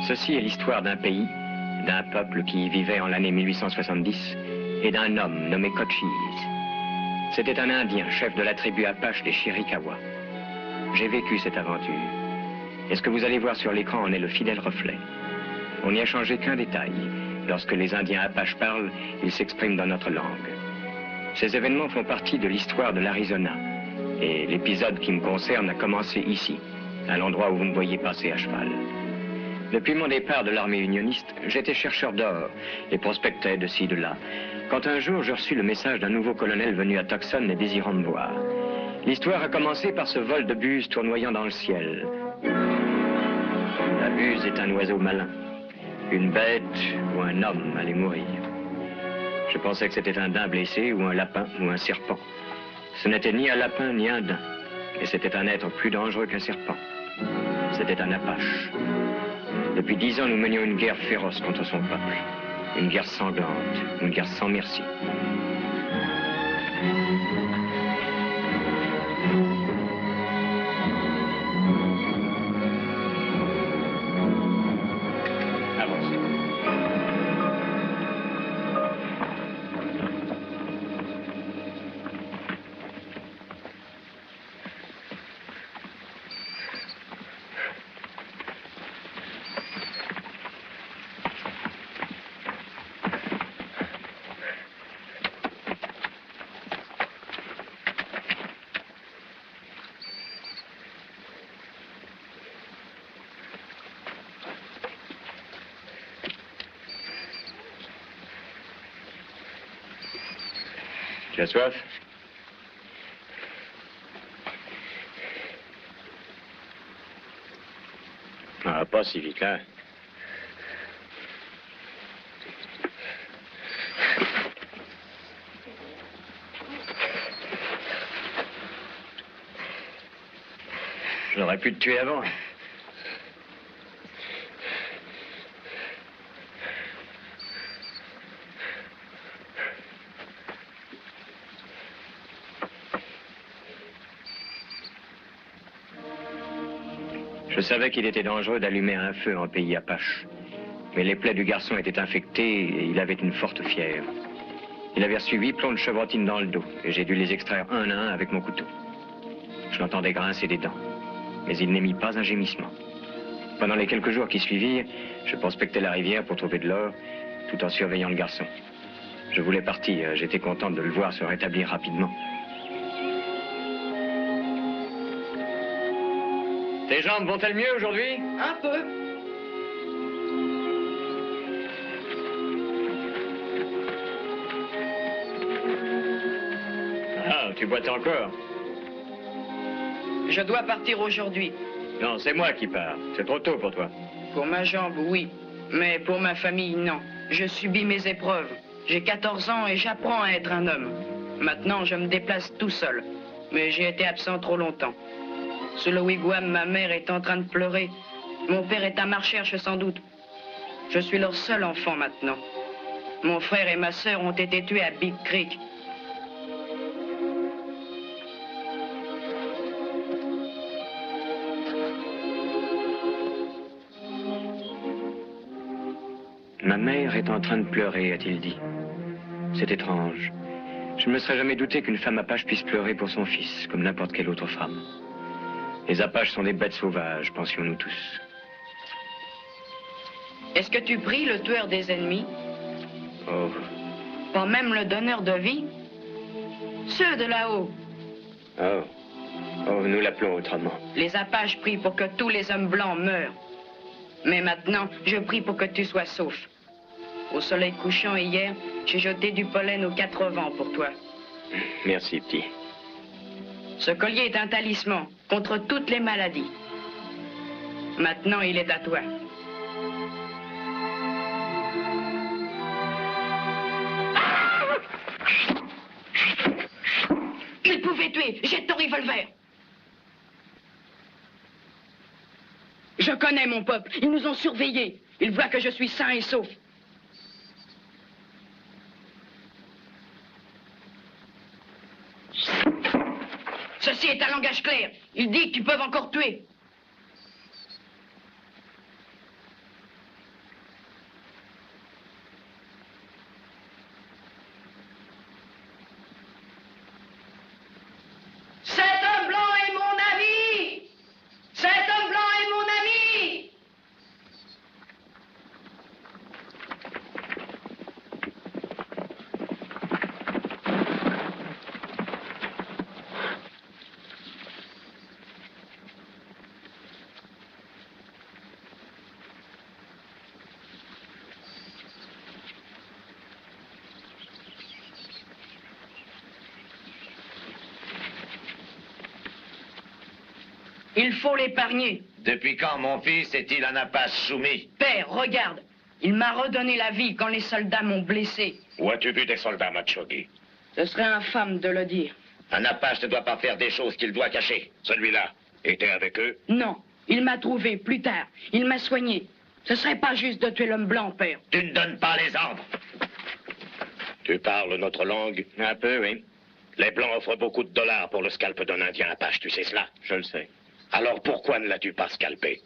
Ceci est l'histoire d'un pays, d'un peuple qui y vivait en l'année 1870 et d'un homme nommé Cochise. C'était un Indien, chef de la tribu Apache des Chiricahua. J'ai vécu cette aventure. Et ce que vous allez voir sur l'écran en est le fidèle reflet. On n'y a changé qu'un détail. Lorsque les Indiens Apaches parlent, ils s'expriment dans notre langue. Ces événements font partie de l'histoire de l'Arizona. Et l'épisode qui me concerne a commencé ici, à l'endroit où vous me voyez passer à cheval. Depuis mon départ de l'armée unioniste, j'étais chercheur d'or et prospectais de ci, de là. Quand un jour, je reçus le message d'un nouveau colonel venu à Tucson et désirant me voir. L'histoire a commencé par ce vol de buse tournoyant dans le ciel. La buse est un oiseau malin. Une bête ou un homme allait mourir. Je pensais que c'était un daim blessé ou un lapin ou un serpent. Ce n'était ni un lapin ni un daim. Et c'était un être plus dangereux qu'un serpent. C'était un Apache. Depuis 10 ans, nous menions une guerre féroce contre son peuple. Une guerre sanglante, une guerre sans merci. Tu as soif? Ah, pas si vite, là. J'aurais pu te tuer avant. Je savais qu'il était dangereux d'allumer un feu en pays Apache. Mais les plaies du garçon étaient infectées et il avait une forte fièvre. Il avait reçu 8 plombs de chevrotine dans le dos et j'ai dû les extraire un à un avec mon couteau. Je l'entendais grincer des dents, mais il n'émit pas un gémissement. Pendant les quelques jours qui suivirent, je prospectais la rivière pour trouver de l'or, tout en surveillant le garçon. Je voulais partir, j'étais contente de le voir se rétablir rapidement. Tes jambes vont-elles mieux aujourd'hui? Un peu. Ah, tu boites encore? Je dois partir aujourd'hui. Non, c'est moi qui pars. C'est trop tôt pour toi. Pour ma jambe, oui. Mais pour ma famille, non. Je subis mes épreuves. J'ai 14 ans et j'apprends à être un homme. Maintenant, je me déplace tout seul. Mais j'ai été absent trop longtemps. Sous le wigwam, ma mère est en train de pleurer. Mon père est à ma recherche, sans doute. Je suis leur seul enfant maintenant. Mon frère et ma sœur ont été tués à Big Creek. Ma mère est en train de pleurer, a-t-il dit. C'est étrange. Je ne me serais jamais douté qu'une femme Apache puisse pleurer pour son fils, comme n'importe quelle autre femme. Les Apaches sont des bêtes sauvages, pensions-nous tous. Est-ce que tu pries le tueur des ennemis? Oh. Pas même le donneur de vie? Ceux de là-haut. Oh. Oh, nous l'appelons autrement. Les Apaches prient pour que tous les hommes blancs meurent. Mais maintenant, je prie pour que tu sois sauf. Au soleil couchant hier, j'ai jeté du pollen aux 4 vents pour toi. Merci, petit. Ce collier est un talisman contre toutes les maladies. Maintenant, il est à toi. Il pouvait tuer. Jette ton revolver. Je connais mon peuple. Ils nous ont surveillés. Ils voient que je suis sain et sauf. Ceci est un langage clair. Il dit qu'ils peuvent encore tuer. Il faut l'épargner. Depuis quand mon fils est-il un Apache soumis? Père, regarde. Il m'a redonné la vie quand les soldats m'ont blessé. Où as-tu vu des soldats, Machogi? Ce serait infâme de le dire. Un Apache ne doit pas faire des choses qu'il doit cacher. Celui-là était avec eux? Non, il m'a trouvé plus tard. Il m'a soigné. Ce serait pas juste de tuer l'homme blanc, père. Tu ne donnes pas les ordres. Tu parles notre langue? Un peu, oui. Les Blancs offrent beaucoup de dollars pour le scalp d'un Indien Apache, tu sais cela? Je le sais. Alors pourquoi ne l'as-tu pas scalpé?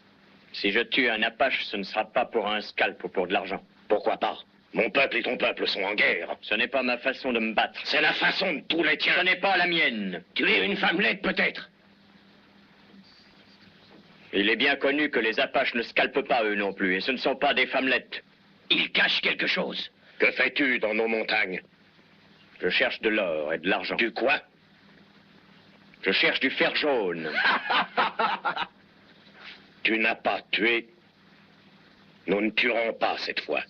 Si je tue un Apache, ce ne sera pas pour un scalp ou pour de l'argent. Pourquoi pas? Mon peuple et ton peuple sont en guerre. Ce n'est pas ma façon de me battre. C'est la façon de tous les tiens. Ce n'est pas la mienne. Tu es une femmelette, peut-être? Il est bien connu que les Apaches ne scalpent pas eux non plus, et ce ne sont pas des femmelettes. Ils cachent quelque chose. Que fais-tu dans nos montagnes? Je cherche de l'or et de l'argent. Du quoi? Je cherche du fer jaune. Tu n'as pas tué. Nous ne tuerons pas cette fois.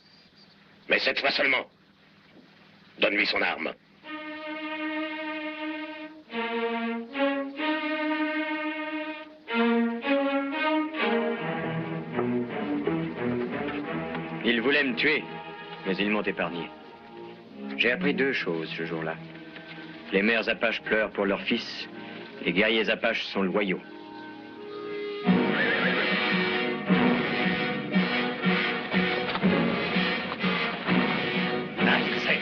Mais cette fois seulement. Donne-lui son arme. Ils voulaient me tuer, mais ils m'ont épargné. J'ai appris deux choses ce jour-là. Les mères Apaches pleurent pour leurs fils. Les guerriers Apaches sont loyaux. Là, il sait.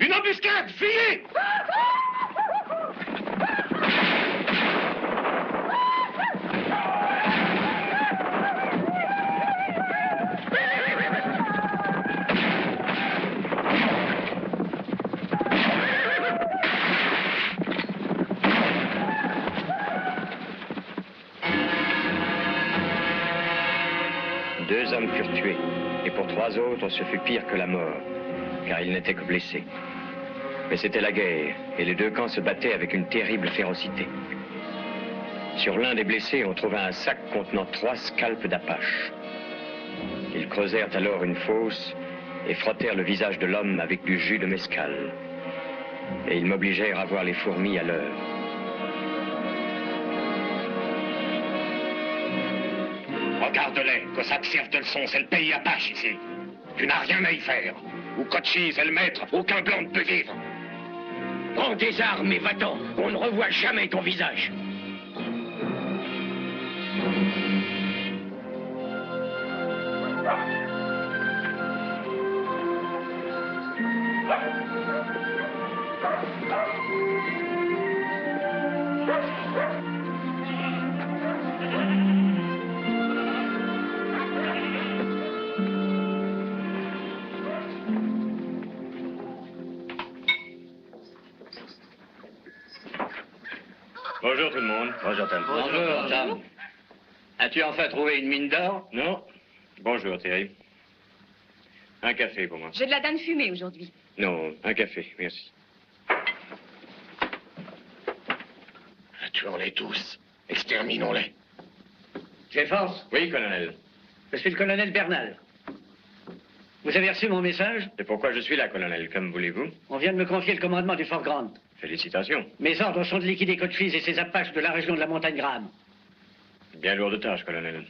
Une embuscade! Fuyez! Deux hommes furent tués, et pour trois autres, ce fut pire que la mort, car ils n'étaient que blessés. Mais c'était la guerre, et les deux camps se battaient avec une terrible férocité. Sur l'un des blessés, on trouva un sac contenant 3 scalps d'Apache. Ils creusèrent alors une fosse et frottèrent le visage de l'homme avec du jus de mescal. Et ils m'obligèrent à voir les fourmis à l'heure. Regarde-les, que ça te serve de leçon, c'est le pays Apache ici. Tu n'as rien à y faire. Où Cochise est le maître, aucun blanc ne peut vivre. Prends tes armes et va-t'en, on ne revoit jamais ton visage. Bonjour tout le monde. Bonjour, Tom. Bonjour, Tom. As-tu enfin trouvé une mine d'or? Non. Bonjour, Thierry. Un café pour moi. J'ai de la dinde fumée aujourd'hui. Non, un café, merci. Tuons-les tous. Exterminons-les. J'ai force? Oui, colonel. Je suis le colonel Bernal. Vous avez reçu mon message? C'est pourquoi je suis là, colonel. Comme voulez-vous? On vient de me confier le commandement du Fort Grant. Félicitations. Mes ordres sont de liquider Cochise et ses Apaches de la région de la montagne Graham. Bien lourde tâche, colonel.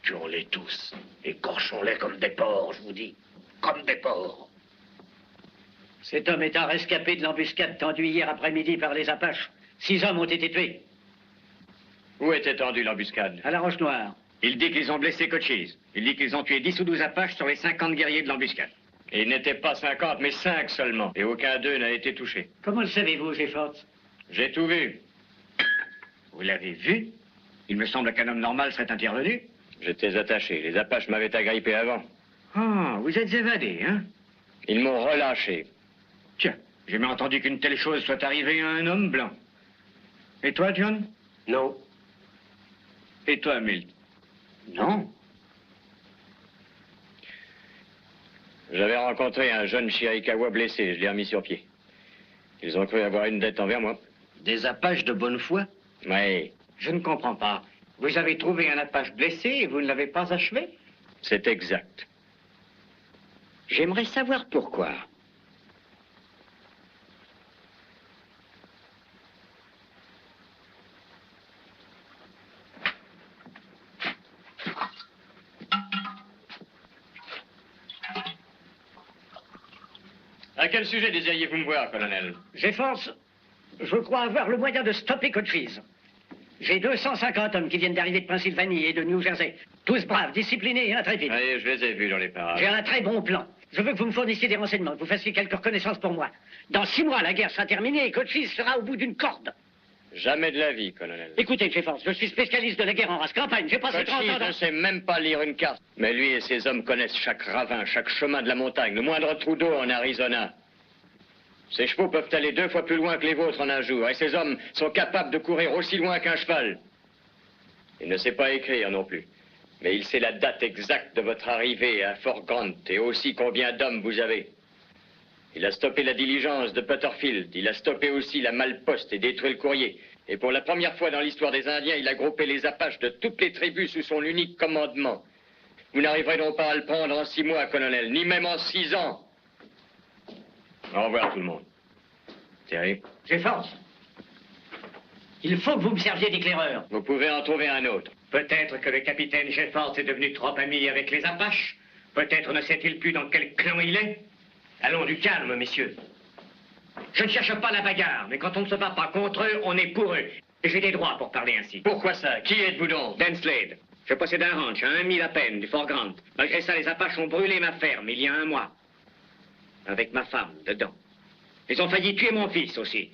Tuons-les tous. Écorchons-les comme des porcs, je vous dis. Comme des porcs. Cet homme est un rescapé de l'embuscade tendue hier après-midi par les Apaches. 6 hommes ont été tués. Où était tendue l'embuscade? À la Roche-Noire. Il dit qu'ils ont blessé Cochise. Il dit qu'ils ont tué 10 ou 12 Apaches sur les 50 guerriers de l'embuscade. Et ils n'étaient pas 50, mais 5 seulement. Et aucun d'eux n'a été touché. Comment le savez-vous, Jeffords? J'ai tout vu. Vous l'avez vu? Il me semble qu'un homme normal serait intervenu. J'étais attaché. Les Apaches m'avaient agrippé avant. Ah, vous êtes évadé, hein? Ils m'ont relâché. Tiens, j'ai jamais entendu qu'une telle chose soit arrivée à un homme blanc. Et toi, John? Non. Et toi, Milt? Non. J'avais rencontré un jeune Chiricahua blessé. Je l'ai remis sur pied. Ils ont cru avoir une dette envers moi. Des Apaches de bonne foi? Oui, Je ne comprends pas. Vous avez trouvé un Apache blessé et vous ne l'avez pas achevé? c'est exact. J'aimerais savoir pourquoi. À quel sujet désiriez-vous me voir, colonel? Jeffords, je crois avoir le moyen de stopper Cochise. J'ai 250 hommes qui viennent d'arriver de Pennsylvanie et de New Jersey. Tous braves, disciplinés et intrépides. Oui, je les ai vus dans les parages. J'ai un très bon plan. Je veux que vous me fournissiez des renseignements, que vous fassiez quelques reconnaissances pour moi. Dans 6 mois, la guerre sera terminée et Cochise sera au bout d'une corde. Jamais de la vie, colonel. Écoutez, Jeffords, je suis spécialiste de la guerre en race campagne. J'ai passé 30 ans Cochise dans... ne sait même pas lire une carte. Mais lui et ses hommes connaissent chaque ravin, chaque chemin de la montagne, le moindre trou d'eau en Arizona. Ses chevaux peuvent aller 2 fois plus loin que les vôtres en un jour, et ces hommes sont capables de courir aussi loin qu'un cheval. Il ne sait pas écrire non plus, mais il sait la date exacte de votre arrivée à Fort Grant et aussi combien d'hommes vous avez. Il a stoppé la diligence de Butterfield, il a stoppé aussi la malle-poste et détruit le courrier. Et pour la première fois dans l'histoire des Indiens, il a groupé les Apaches de toutes les tribus sous son unique commandement. Vous n'arriverez donc pas à le prendre en 6 mois, colonel, ni même en 6 ans. Au revoir tout le monde. Thierry, Jeffords, il faut que vous me serviez d'éclaireur. vous pouvez en trouver un autre. Peut-être que le capitaine Jeffords est devenu trop ami avec les Apaches. Peut-être ne sait-il plus dans quel clan il est. Allons, du calme, messieurs. Je ne cherche pas la bagarre, mais quand on ne se bat pas contre eux, on est pour eux. Et j'ai des droits pour parler ainsi. Pourquoi ça? Qui êtes-vous donc? Dan Slade. Je possède un ranch à 1 mille à peine du Fort Grant. Malgré ça, les Apaches ont brûlé ma ferme il y a 1 mois. Avec ma femme dedans. Ils ont failli tuer mon fils aussi.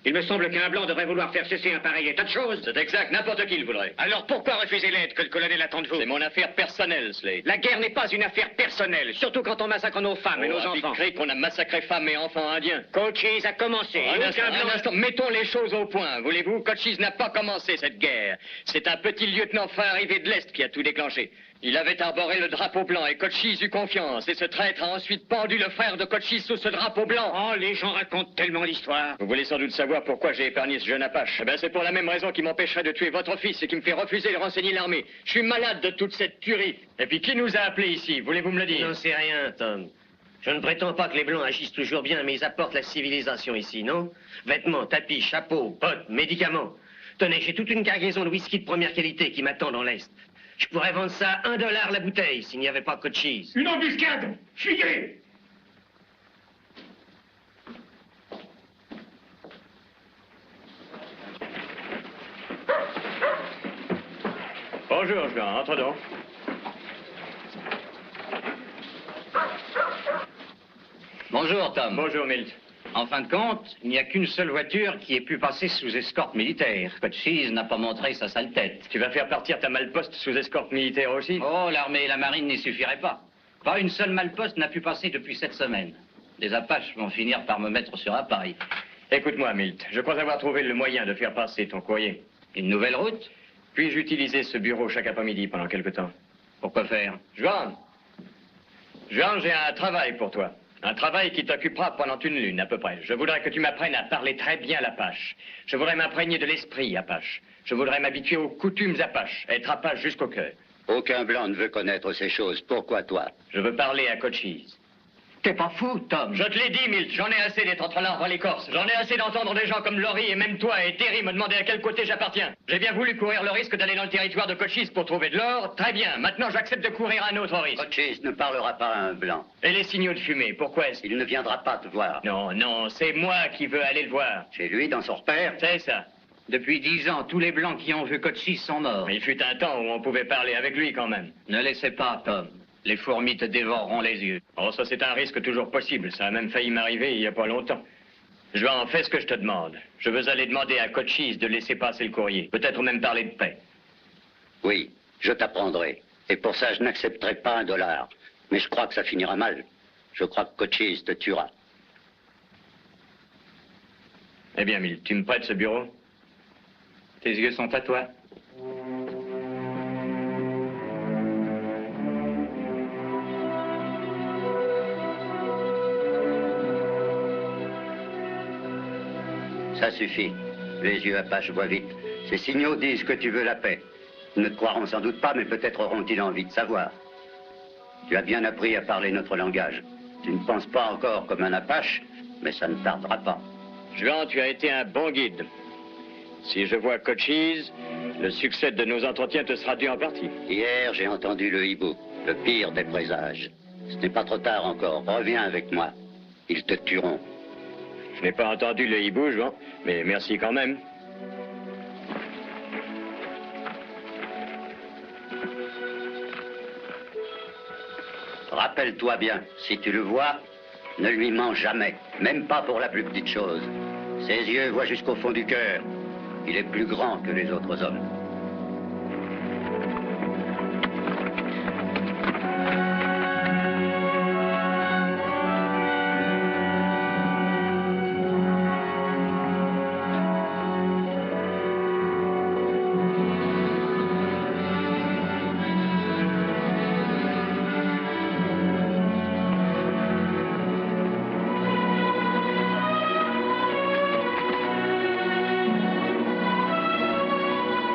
Il me semble qu'un blanc devrait vouloir faire cesser un pareil état de choses. C'est exact, n'importe qui le voudrait. Alors pourquoi refuser l'aide que le colonel attend de vous? C'est mon affaire personnelle, Slade. La guerre n'est pas une affaire personnelle, surtout quand on massacre nos femmes et nos enfants. Qu'on a massacré femmes et enfants indiens. Cochise a commencé. Un instant, Aucun blanc- un instant, mettons les choses au point, voulez-vous? Cochise n'a pas commencé cette guerre. C'est un petit lieutenant fin arrivé de l'Est qui a tout déclenché. Il avait arboré le drapeau blanc et Cochise eut confiance. Et ce traître a ensuite pendu le frère de Cochise sous ce drapeau blanc. Oh, les gens racontent tellement d'histoires. Vous voulez sans doute savoir pourquoi j'ai épargné ce jeune Apache. Eh bien, c'est pour la même raison qui m'empêcherait de tuer votre fils et qui me fait refuser de renseigner l'armée. Je suis malade de toute cette tuerie. Et puis, qui nous a appelés ici? Voulez-vous me le Je dire? n'en sais rien, Tom. Je ne prétends pas que les Blancs agissent toujours bien, mais ils apportent la civilisation ici, non? Vêtements, tapis, chapeaux, bottes, médicaments. Tenez, j'ai toute une cargaison de whisky de première qualité qui m'attend dans l'Est. Je pourrais vendre ça à $1 la bouteille s'il n'y avait pas Cochise. Une embuscade! Fuyez! Bonjour, Jean. Entre donc. Bonjour, Tom. Bonjour, Milt. En fin de compte, il n'y a qu'une seule voiture qui ait pu passer sous escorte militaire. Cochise n'a pas montré sa sale tête. Tu vas faire partir ta malle-poste sous escorte militaire aussi? Oh, l'armée et la marine n'y suffiraient pas. Pas une seule malle-poste n'a pu passer depuis 7 semaines. Les Apaches vont finir par me mettre sur appareil. Écoute-moi, Milt. Je crois avoir trouvé le moyen de faire passer ton courrier. Une nouvelle route? Puis-je utiliser ce bureau chaque après-midi pendant quelque temps? Pourquoi faire? Juan, j'ai un travail pour toi. Un travail qui t'occupera pendant 1 lune, à peu près. Je voudrais que tu m'apprennes à parler très bien l'Apache. Je voudrais m'imprégner de l'esprit Apache. Je voudrais m'habituer aux coutumes Apache, être Apache jusqu'au cœur. Aucun blanc ne veut connaître ces choses. Pourquoi toi? Je veux parler à Cochise. T'es pas fou, Tom? Je te l'ai dit, Milt, j'en ai assez d'être entre l'arbre et l'écorce. J'en ai assez d'entendre des gens comme Laurie et même toi et Terry me demander à quel côté j'appartiens. J'ai bien voulu courir le risque d'aller dans le territoire de Cochise pour trouver de l'or. Très bien, maintenant j'accepte de courir un autre risque. Cochise ne parlera pas à un blanc. Et les signaux de fumée, pourquoi est-ce... Il ne viendra pas te voir. Non, non, c'est moi qui veux aller le voir. Chez lui, dans son repère? C'est ça. Depuis 10 ans, tous les blancs qui ont vu Cochise sont morts. Mais il fut un temps où on pouvait parler avec lui quand même. Ne laissez pas, Tom. Les fourmis te dévoreront les yeux. Oh, ça c'est un risque toujours possible. Ça a même failli m'arriver il y a pas longtemps. Je vais en faire ce que je te demande. Je veux aller demander à Cochise de laisser passer le courrier. Peut-être même parler de paix. Oui, je t'apprendrai. Et pour ça, je n'accepterai pas $1. Mais je crois que ça finira mal. Je crois que Cochise te tuera. Eh bien, Milt, tu me prêtes ce bureau? Tes yeux sont à toi. Ça suffit. Les yeux apaches voient vite. Ces signaux disent que tu veux la paix. Ils ne te croiront sans doute pas, mais peut-être auront-ils envie de savoir. Tu as bien appris à parler notre langage. Tu ne penses pas encore comme un apache, mais ça ne tardera pas. Juan, tu as été un bon guide. Si je vois Cochise, le succès de nos entretiens te sera dû en partie. Hier, j'ai entendu le hibou, le pire des présages. Ce n'est pas trop tard encore. Reviens avec moi. Ils te tueront. Je n'ai pas entendu le hibou, Juan, mais merci quand même. Rappelle-toi bien, si tu le vois, ne lui mens jamais, même pas pour la plus petite chose. Ses yeux voient jusqu'au fond du cœur. Il est plus grand que les autres hommes.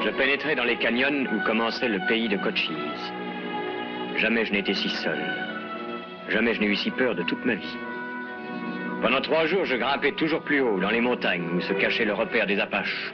Je pénétrais dans les canyons où commençait le pays de Cochise. Jamais je n'étais si seul. Jamais je n'ai eu si peur de toute ma vie. Pendant 3 jours, je grimpais toujours plus haut dans les montagnes où se cachait le repère des Apaches.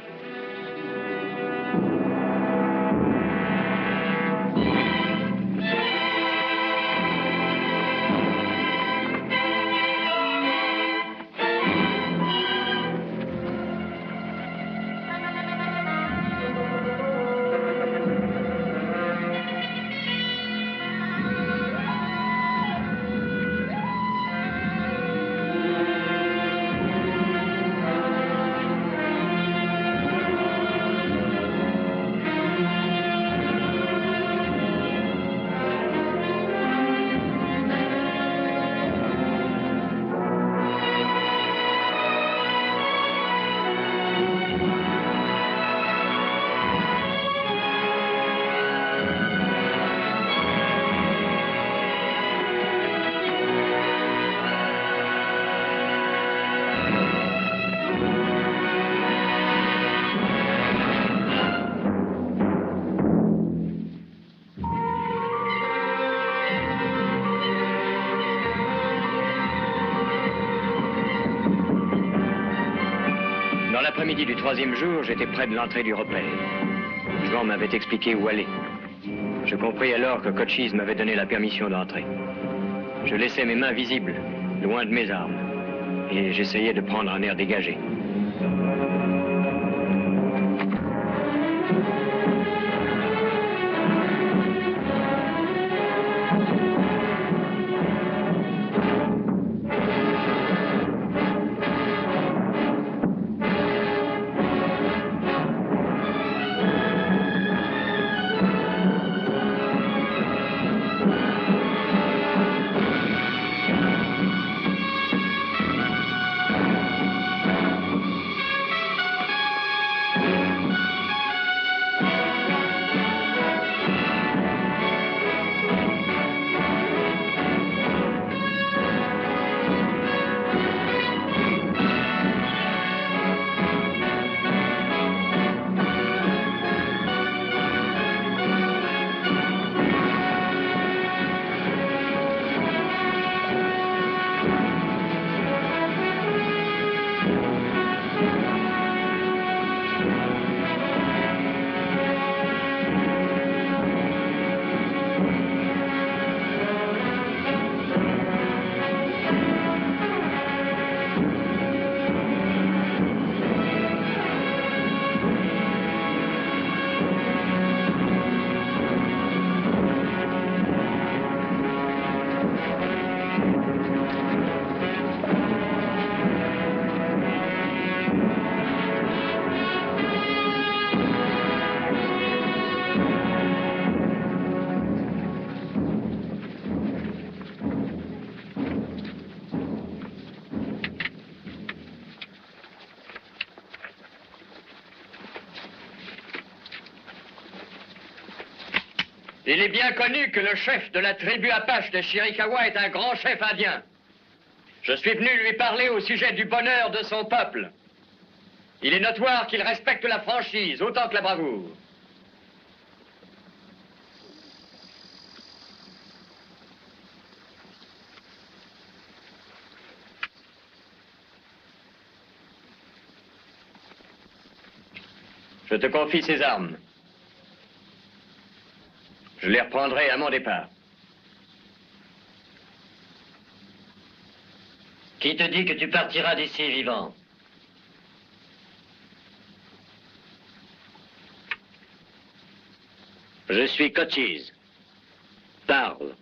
Dans l'après-midi du 3e jour, j'étais près de l'entrée du repère. Juan m'avait expliqué où aller. Je compris alors que Cochise m'avait donné la permission d'entrer. Je laissais mes mains visibles, loin de mes armes, et j'essayais de prendre un air dégagé. Il est bien connu que le chef de la tribu Apache de Chiricahua est un grand chef indien. Je suis venu lui parler au sujet du bonheur de son peuple. Il est notoire qu'il respecte la franchise autant que la bravoure. Je te confie ces armes. Je les reprendrai à mon départ. Qui te dit que tu partiras d'ici vivant? Je suis Cochise. Parle.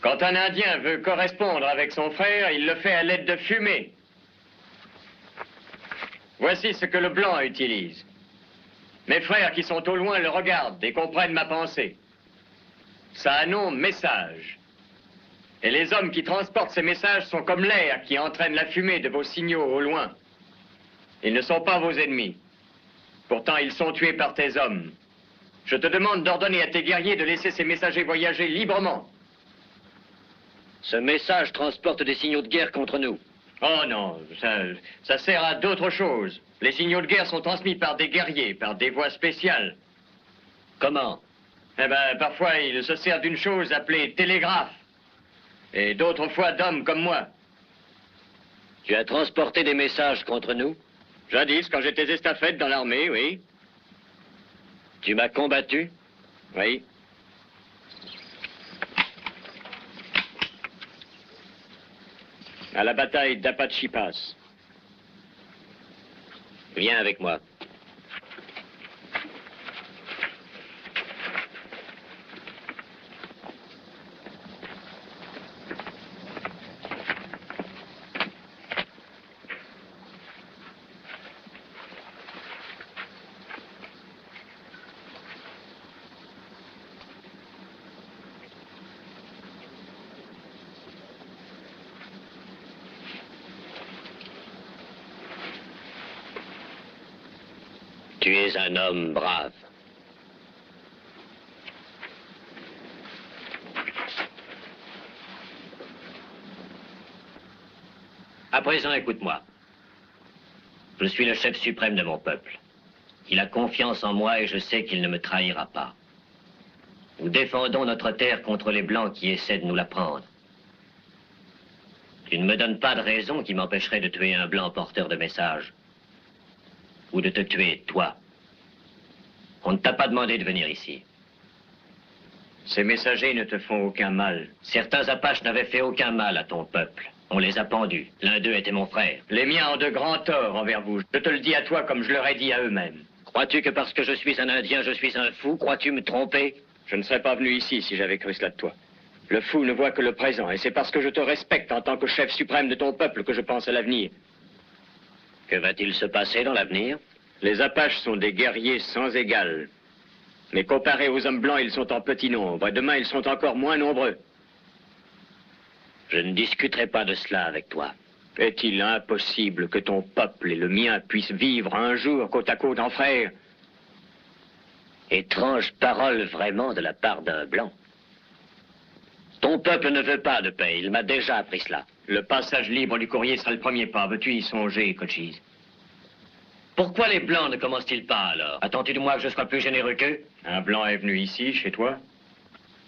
Quand un Indien veut correspondre avec son frère, il le fait à l'aide de fumée. Voici ce que le blanc utilise. Mes frères qui sont au loin le regardent et comprennent ma pensée. Ça a un nom message. Et les hommes qui transportent ces messages sont comme l'air qui entraîne la fumée de vos signaux au loin. Ils ne sont pas vos ennemis. Pourtant, ils sont tués par tes hommes. Je te demande d'ordonner à tes guerriers de laisser ces messagers voyager librement. Ce message transporte des signaux de guerre contre nous. Oh non, ça sert à d'autres choses. Les signaux de guerre sont transmis par des guerriers, par des voies spéciales. Comment? Eh bien, parfois, ils se servent d'une chose appelée télégraphe. Et d'autres fois d'hommes comme moi. Tu as transporté des messages contre nous? Jadis, quand j'étais estafette dans l'armée, oui. Tu m'as combattu? Oui. À la bataille d'Apache Pass. Viens avec moi. Tu es un homme brave. À présent, écoute-moi. Je suis le chef suprême de mon peuple. Il a confiance en moi et je sais qu'il ne me trahira pas. Nous défendons notre terre contre les Blancs qui essaient de nous la prendre. Tu ne me donnes pas de raison qui m'empêcherait de tuer un Blanc porteur de messages. Ou de te tuer, toi. On ne t'a pas demandé de venir ici. Ces messagers ne te font aucun mal. Certains Apaches n'avaient fait aucun mal à ton peuple. On les a pendus. L'un d'eux était mon frère. Les miens ont de grands torts envers vous. Je te le dis à toi comme je leur ai dit à eux-mêmes. Crois-tu que parce que je suis un Indien, je suis un fou? Crois-tu me tromper? Je ne serais pas venu ici si j'avais cru cela de toi. Le fou ne voit que le présent, et c'est parce que je te respecte en tant que chef suprême de ton peuple que je pense à l'avenir. Que va-t-il se passer dans l'avenir? Les Apaches sont des guerriers sans égal. Mais comparés aux hommes blancs, ils sont en petit nombre. Et demain, ils sont encore moins nombreux. Je ne discuterai pas de cela avec toi. Est-il impossible que ton peuple et le mien puissent vivre un jour côte à côte en frères? Étrange parole vraiment de la part d'un blanc. Ton peuple ne veut pas de paix. Il m'a déjà appris cela. Le passage libre du courrier sera le premier pas. Veux-tu y songer, Cochise? Pourquoi les Blancs ne commencent-ils pas, alors? Attends-tu de moi que je sois plus généreux qu'eux? Un Blanc est venu ici, chez toi.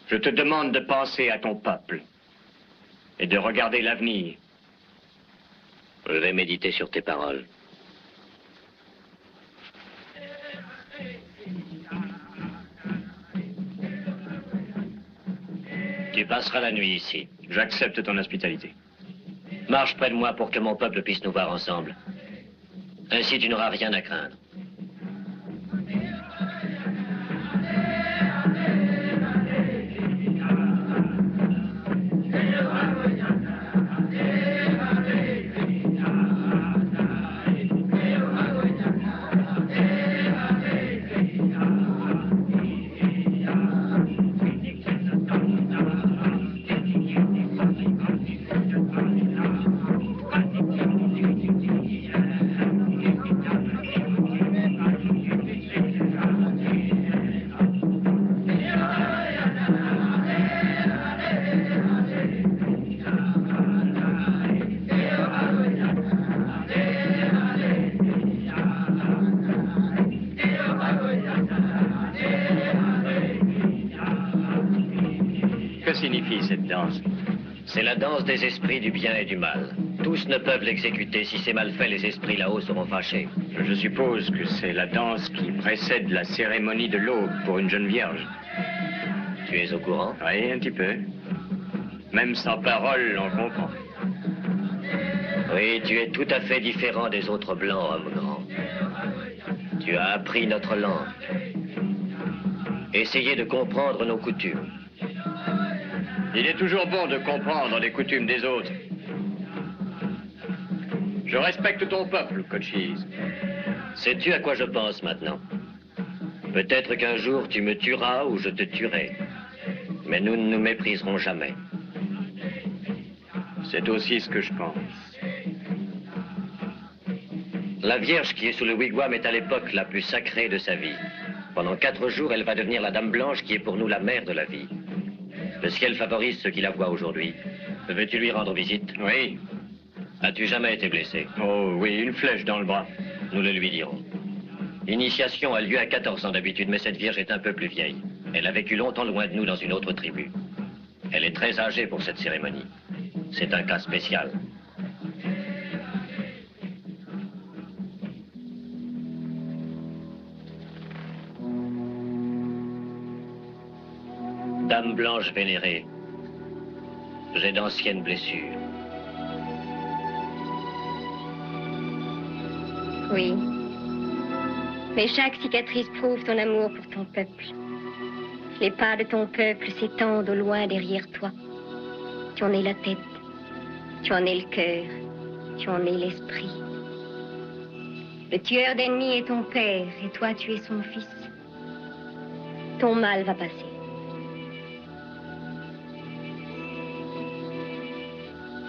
Je te demande de penser à ton peuple et de regarder l'avenir. Je vais méditer sur tes paroles. Tu passeras la nuit ici. J'accepte ton hospitalité. Marche près de moi pour que mon peuple puisse nous voir ensemble. Ainsi, tu n'auras rien à craindre. signifie cette danse? C'est la danse des esprits du bien et du mal. Tous ne peuvent l'exécuter. Si c'est mal fait, les esprits là-haut seront fâchés. Je suppose que c'est la danse qui précède la cérémonie de l'aube pour une jeune vierge. Tu es au courant? Oui, un petit peu. Même sans parole, on comprend. Oui, tu es tout à fait différent des autres blancs, homme grand. Tu as appris notre langue. Essayez de comprendre nos coutumes. Il est toujours bon de comprendre les coutumes des autres. Je respecte ton peuple, Cochise. Sais-tu à quoi je pense maintenant? Peut-être qu'un jour tu me tueras ou je te tuerai. Mais nous ne nous mépriserons jamais. C'est aussi ce que je pense. La Vierge qui est sous le wigwam est à l'époque la plus sacrée de sa vie. Pendant 4 jours, elle va devenir la Dame Blanche qui est pour nous la mère de la vie. Le ciel favorise ceux qui la voient aujourd'hui. Veux-tu lui rendre visite? Oui. As-tu jamais été blessé? Oh oui, une flèche dans le bras. Nous le lui dirons. L'initiation a lieu à 14 ans d'habitude, mais cette Vierge est un peu plus vieille. Elle a vécu longtemps loin de nous dans une autre tribu. Elle est très âgée pour cette cérémonie. C'est un cas spécial. Dame Blanche vénérée, j'ai d'anciennes blessures. Oui. Mais chaque cicatrice prouve ton amour pour ton peuple. Les pas de ton peuple s'étendent au loin derrière toi. Tu en es la tête, tu en es le cœur, tu en es l'esprit. Le tueur d'ennemis est ton père, et toi tu es son fils. Ton mal va passer.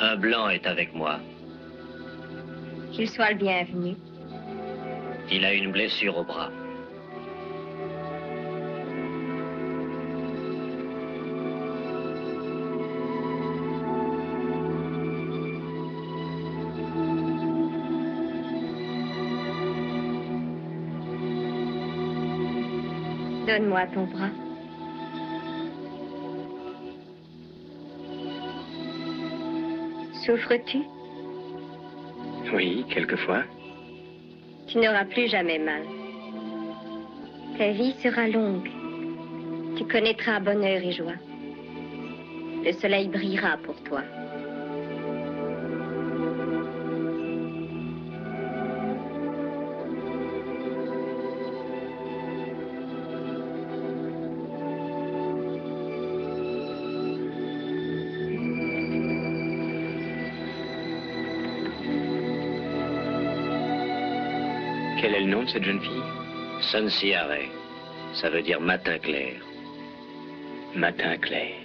Un blanc est avec moi. Qu'il soit le bienvenu. Il a une blessure au bras. Donne-moi ton bras. Souffres-tu? Oui, quelquefois. Tu n'auras plus jamais mal. Ta vie sera longue. Tu connaîtras bonheur et joie. Le soleil brillera pour toi. Quel est le nom de cette jeune fille? Sunsiare. Ça veut dire matin clair. Matin clair.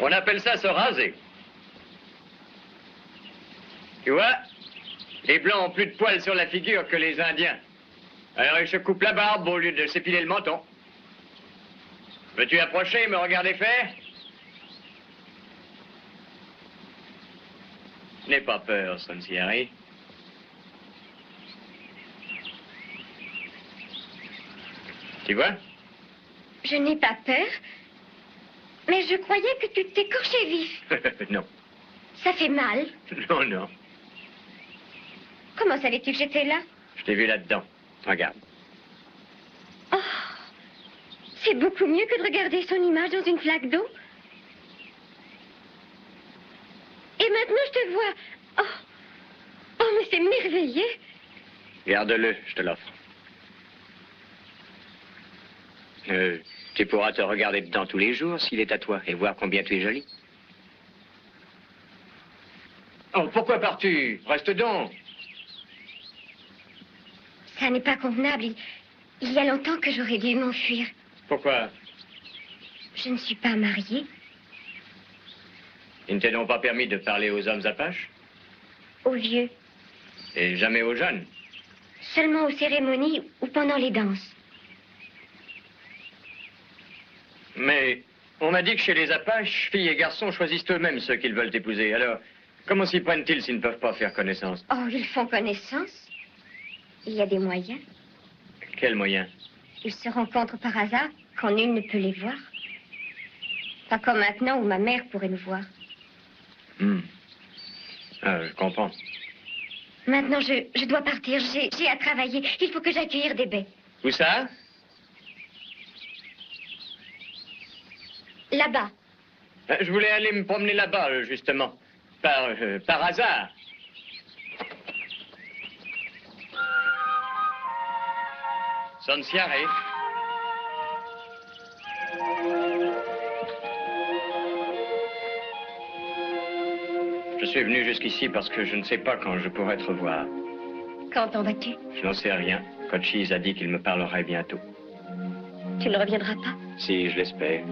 On appelle ça se raser. Tu vois, les Blancs ont plus de poils sur la figure que les Indiens. Alors ils se coupent la barbe au lieu de s'épiler le menton. Veux-tu approcher et me regarder faire? N'aie pas peur, Sunsiare. Tu vois? Je n'ai pas peur, mais je croyais que tu t'écorchais vif. Non. Ça fait mal. Non, non. Comment savais-tu que j'étais là? Je t'ai vu là-dedans. Regarde. Oh, c'est beaucoup mieux que de regarder son image dans une flaque d'eau. Et maintenant, je te vois. Oh, mais c'est merveilleux. Garde-le, je te l'offre. Tu pourras te regarder dedans tous les jours s'il est à toi et voir combien tu es jolie. Oh, pourquoi pars-tu? Reste donc. Ça n'est pas convenable. Il y a longtemps que j'aurais dû m'enfuir. Pourquoi? Je ne suis pas mariée. Ils ne t'ont pas permis de parler aux hommes apaches? Aux vieux. Et jamais aux jeunes? Seulement aux cérémonies ou pendant les danses. Mais on m'a dit que chez les Apaches, filles et garçons choisissent eux-mêmes ceux qu'ils veulent épouser. Alors, comment s'y prennent-ils s'ils ne peuvent pas faire connaissance? Oh, ils font connaissance. Il y a des moyens. Quels moyens? Ils se rencontrent par hasard quand nul ne peut les voir. Pas comme maintenant où ma mère pourrait nous voir. Ah, je comprends. Maintenant, je dois partir. J'ai à travailler. Il faut que j'aille cueillir des baies. Où ça? Là-bas. Je voulais aller me promener là-bas, justement. Par hasard. Sonsiare. Je suis venu jusqu'ici parce que je ne sais pas quand je pourrai te revoir. Quand en vas-tu? Je n'en sais rien. Cochise a dit qu'il me parlerait bientôt. Tu ne reviendras pas? Si, je l'espère.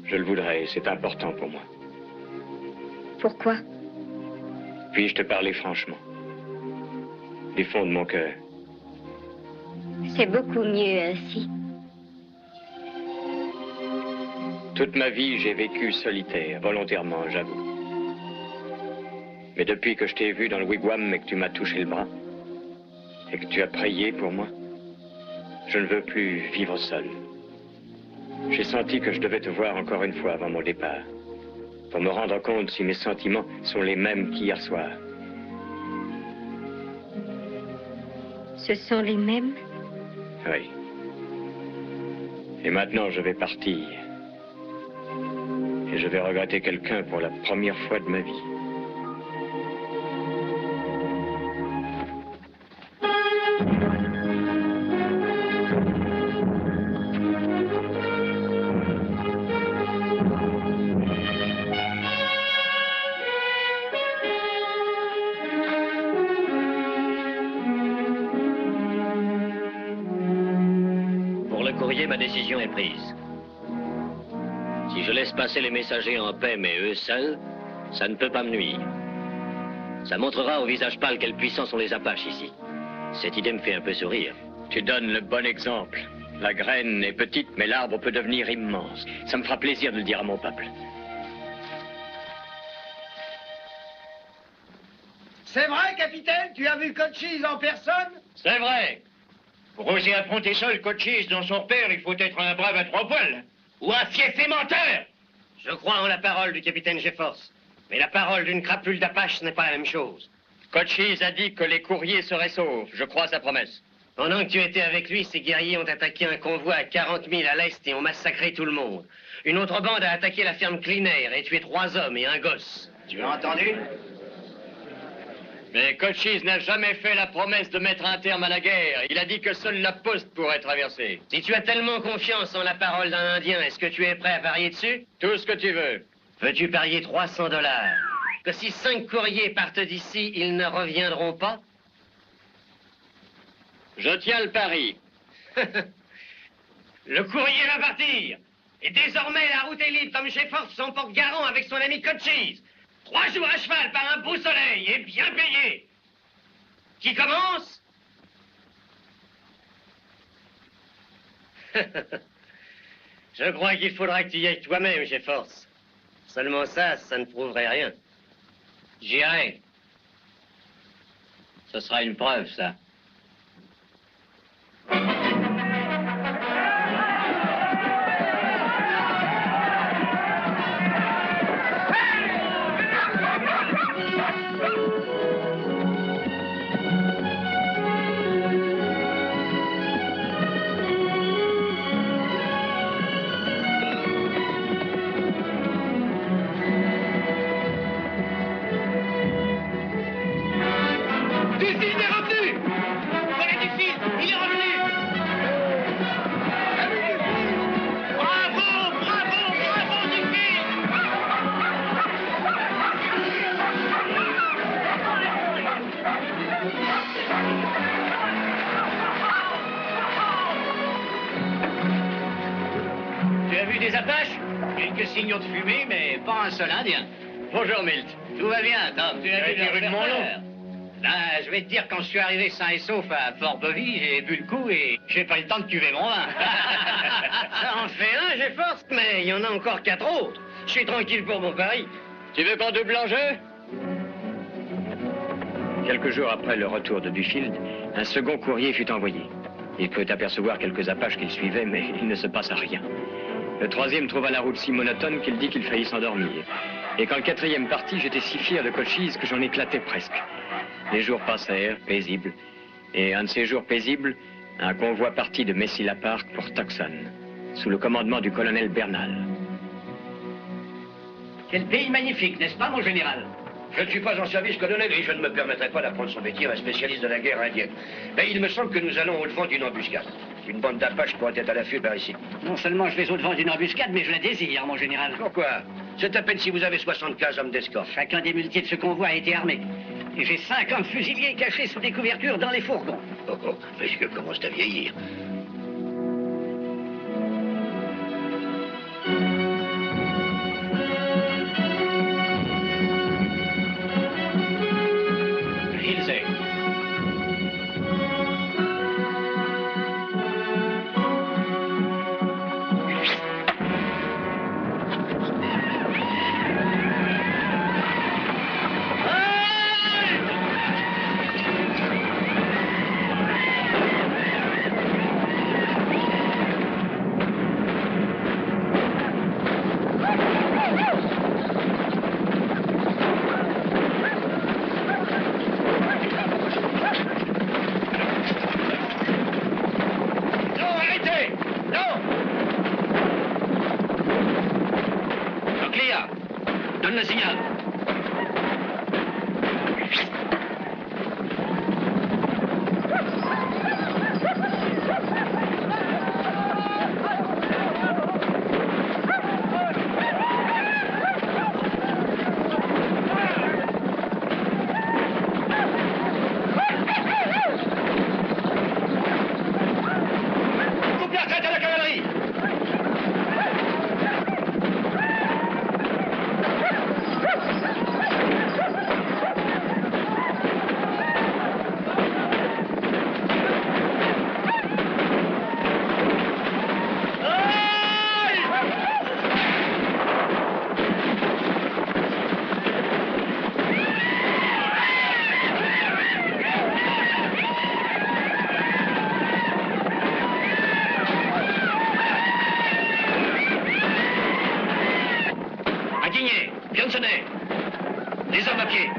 Je le voudrais, c'est important pour moi. Pourquoi? Puis-je te parler franchement? Du fond de mon cœur. C'est beaucoup mieux ainsi. Toute ma vie, j'ai vécu solitaire, volontairement, j'avoue. Mais depuis que je t'ai vu dans le wigwam et que tu m'as touché le bras, et que tu as prié pour moi, je ne veux plus vivre seul. J'ai senti que je devais te voir encore une fois avant mon départ, pour me rendre compte si mes sentiments sont les mêmes qu'hier soir. Ce sont les mêmes? Oui. Et maintenant, je vais partir. Et je vais regretter quelqu'un pour la première fois de ma vie. Ma décision est prise. Si je laisse passer les messagers en paix, mais eux seuls, ça ne peut pas me nuire. Ça montrera au visage pâle quelle puissance ont les Apaches ici. Cette idée me fait un peu sourire. Tu donnes le bon exemple. La graine est petite, mais l'arbre peut devenir immense. Ça me fera plaisir de le dire à mon peuple. C'est vrai, capitaine? Tu as vu Cochise en personne? C'est vrai. Pour oser affronter seul Cochise dans son repère, il faut être un brave à trois poils. Ou un fief et menteur. Je crois en la parole du capitaine GeForce. Mais la parole d'une crapule d'Apache, ce n'est pas la même chose. Cochise a dit que les courriers seraient saufs. Je crois à sa promesse. Pendant que tu étais avec lui, ces guerriers ont attaqué un convoi à 40 000 à l'est et ont massacré tout le monde. Une autre bande a attaqué la ferme Clinaire et tué 3 hommes et un gosse. Tu as entendu? Mais Cochise n'a jamais fait la promesse de mettre un terme à la guerre. Il a dit que seule la poste pourrait traverser. Si tu as tellement confiance en la parole d'un Indien, est-ce que tu es prêt à parier dessus? Tout ce que tu veux. Veux-tu parier $300? Que si 5 courriers partent d'ici, ils ne reviendront pas? Je tiens le pari. Le courrier va partir. Et désormais, la route est libre comme GeForce son porte-garant avec son ami Cochise. 3 jours à cheval par un beau soleil et bien payé. Qui commence? Je crois qu'il faudra que tu y ailles toi-même, GeForce. Seulement ça ne prouverait rien. J'irai. Ce sera une preuve, ça. Désigne est revenu! des Apaches? Quelques signaux de fumée, mais pas un seul Indien. Bonjour, Milt. Tout va bien, Tom. Tu as été rue de Montlon. Là, je vais te dire, quand je suis arrivé sain et sauf à Fort-Bovy, j'ai bu le coup et j'ai pas eu le temps de cuver mon vin. Ça en fait un, j'ai force, mais il y en a encore 4 autres. Je suis tranquille pour mon pari. Tu veux qu'on double l'enjeu? Quelques jours après le retour de Duffield, un second courrier fut envoyé. Il pouvait apercevoir quelques Apaches qu'il suivait, mais il ne se passa rien. Le troisième trouva la route si monotone qu'il dit qu'il faillit s'endormir. Et quand le quatrième partit, j'étais si fier de Cochise que j'en éclatais presque. Les jours passèrent, paisibles. Et un de ces jours paisibles, un convoi partit de Messila Park pour Tucson, sous le commandement du colonel Bernal. Quel pays magnifique, n'est-ce pas, mon général? Je ne suis pas en service, colonel, et je ne me permettrai pas d'apprendre son métier à un spécialiste de la guerre indienne. Mais il me semble que nous allons au-devant d'une embuscade. Une bande d'Apaches pourrait être à l'affût par ici. Non seulement je vais au-devant d'une embuscade, mais je la désire, mon général. Pourquoi? C'est à peine si vous avez 75 hommes d'escorte. Chacun des muletiers de ce convoi a été armé. Et j'ai 50 fusiliers cachés sous des couvertures dans les fourgons. Oh, oh, monsieur commence à vieillir. Donne le signal. Coupe la tête à la cavalerie! Indigné, Johnsonnet, les armes à pied.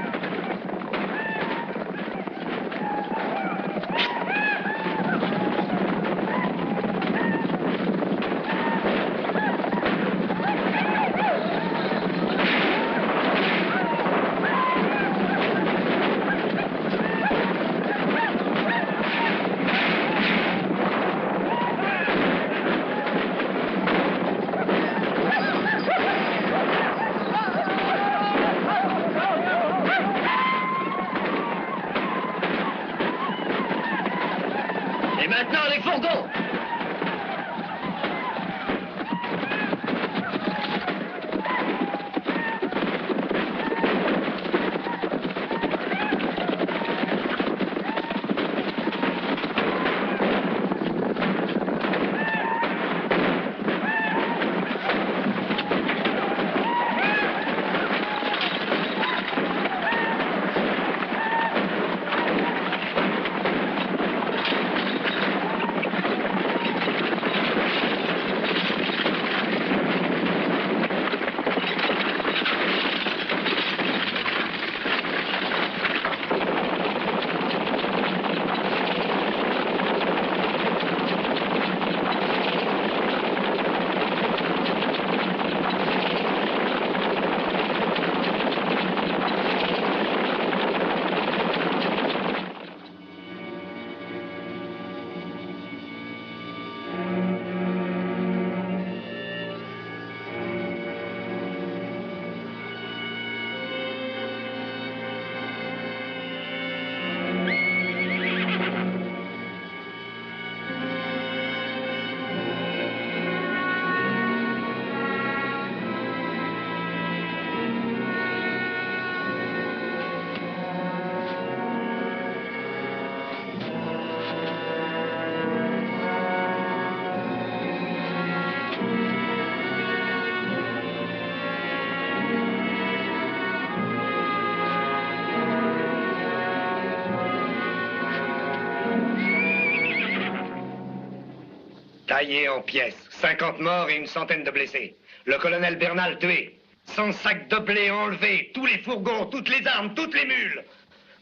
taillé en pièces, 50 morts et une centaine de blessés. Le colonel Bernal tué, 100 sacs de blé enlevés, tous les fourgons, toutes les armes, toutes les mules.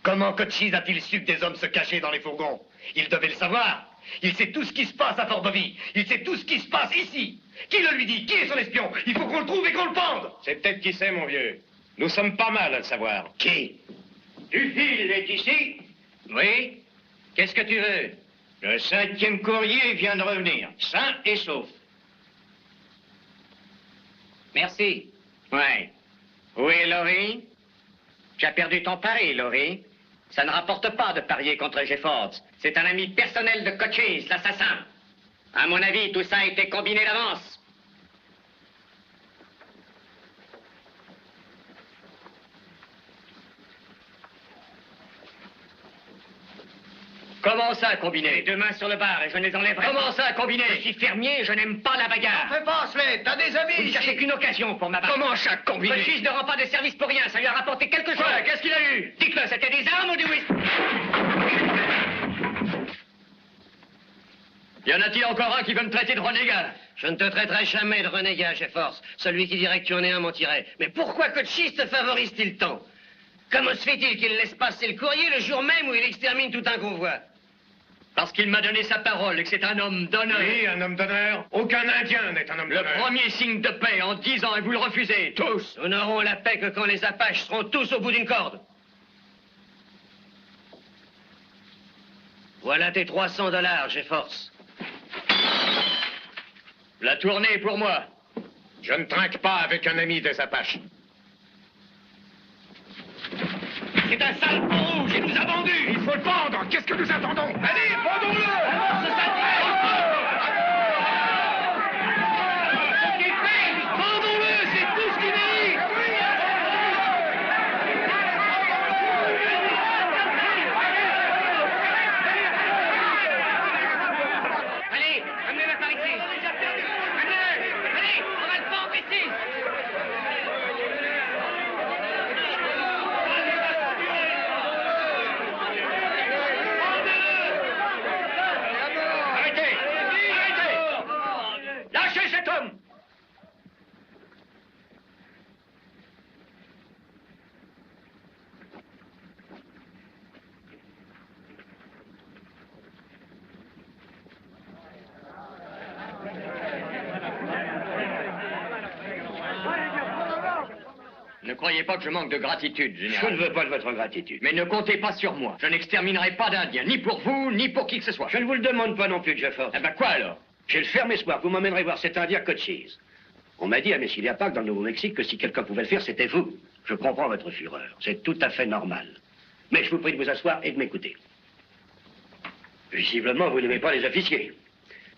Comment Cochise a-t-il su que des hommes se cachaient dans les fourgons? Il devait le savoir. Il sait tout ce qui se passe à Fort-Bovy. Il sait tout ce qui se passe ici. Qui le lui dit? Qui est son espion? Il faut qu'on le trouve et qu'on le pende. C'est peut-être qui c'est, mon vieux. Nous sommes pas mal à le savoir. Qui? Dufil est ici? Oui. Qu'est-ce que tu veux? Le 5e courrier vient de revenir, sain et sauf. Merci. Ouais. Où est Laurie? Tu as perdu ton pari, Laurie. Ça ne rapporte pas de parier contre Jeffords. C'est un ami personnel de Cochise, l'assassin. À mon avis, tout ça a été combiné d'avance. Comment ça, combiné? Les deux mains sur le bar et je ne les enlèverai pas. Comment ça, combiné? Je suis fermier et je n'aime pas la bagarre. Fais pas, Slade, t'as des amis Vous ne ici. cherchez qu'une occasion pour m'abattre. Comment ça, combiné? Cochise ne rend pas de service pour rien, ça lui a rapporté quelque chose. Ouais, qu'est-ce qu'il a eu? Dites-le, c'était des armes ou du whisky? Y en a-t-il encore un qui veut me traiter de renégat? Je ne te traiterai jamais de renégat, Jeffords. Celui qui dirait que tu en es un mentirait. Mais pourquoi Cochise te favorise-t-il tant? Comment se fait-il qu'il laisse passer le courrier le jour même où il extermine tout un convoi? Parce qu'il m'a donné sa parole et que c'est un homme d'honneur. Oui, un homme d'honneur. Aucun Indien n'est un homme Le d'honneur. premier signe de paix en 10 ans et vous le refusez, tous. Nous n'aurons la paix que quand les Apaches seront tous au bout d'une corde. Voilà tes $300, Jeffords. La tournée est pour moi. Je ne trinque pas avec un ami des Apaches. C'est un sale peau rouge, il nous a vendus. Il faut le pendre. Qu'est-ce que nous attendons? Allez, pendons-le! Pendons-le, c'est tout ce qu'il mérite. Allez, amenez-le par ici. Amenez-le. Allez, on va le pendre ici. Arrêtez! Arrêtez! Lâchez cet homme! Ne croyez pas que je manque de gratitude, général. Je ne veux pas de votre gratitude. Mais ne comptez pas sur moi. Je n'exterminerai pas d'Indiens, ni pour vous, ni pour qui que ce soit. Je ne vous le demande pas non plus, Jeffords. Eh ben quoi alors? J'ai le ferme espoir que vous m'emmènerez voir cet Indien Cochise. On m'a dit à Messilia Park, dans le Nouveau-Mexique, que si quelqu'un pouvait le faire, c'était vous. Je comprends votre fureur. C'est tout à fait normal. Mais je vous prie de vous asseoir et de m'écouter. Visiblement, vous n'aimez pas les officiers.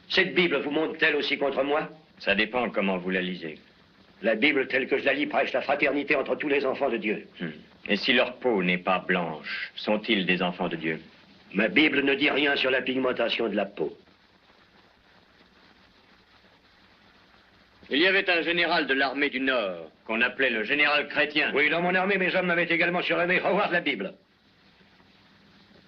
Cette Bible vous montre-t-elle aussi contre moi? Ça dépend comment vous la lisez. La Bible, telle que je la lis, prêche la fraternité entre tous les enfants de Dieu. Et si leur peau n'est pas blanche, sont-ils des enfants de Dieu? Ma Bible ne dit rien sur la pigmentation de la peau. Il y avait un général de l'armée du Nord, qu'on appelait le général chrétien. Oui, dans mon armée, mes hommes m'avaient également surnommé Howard la Bible.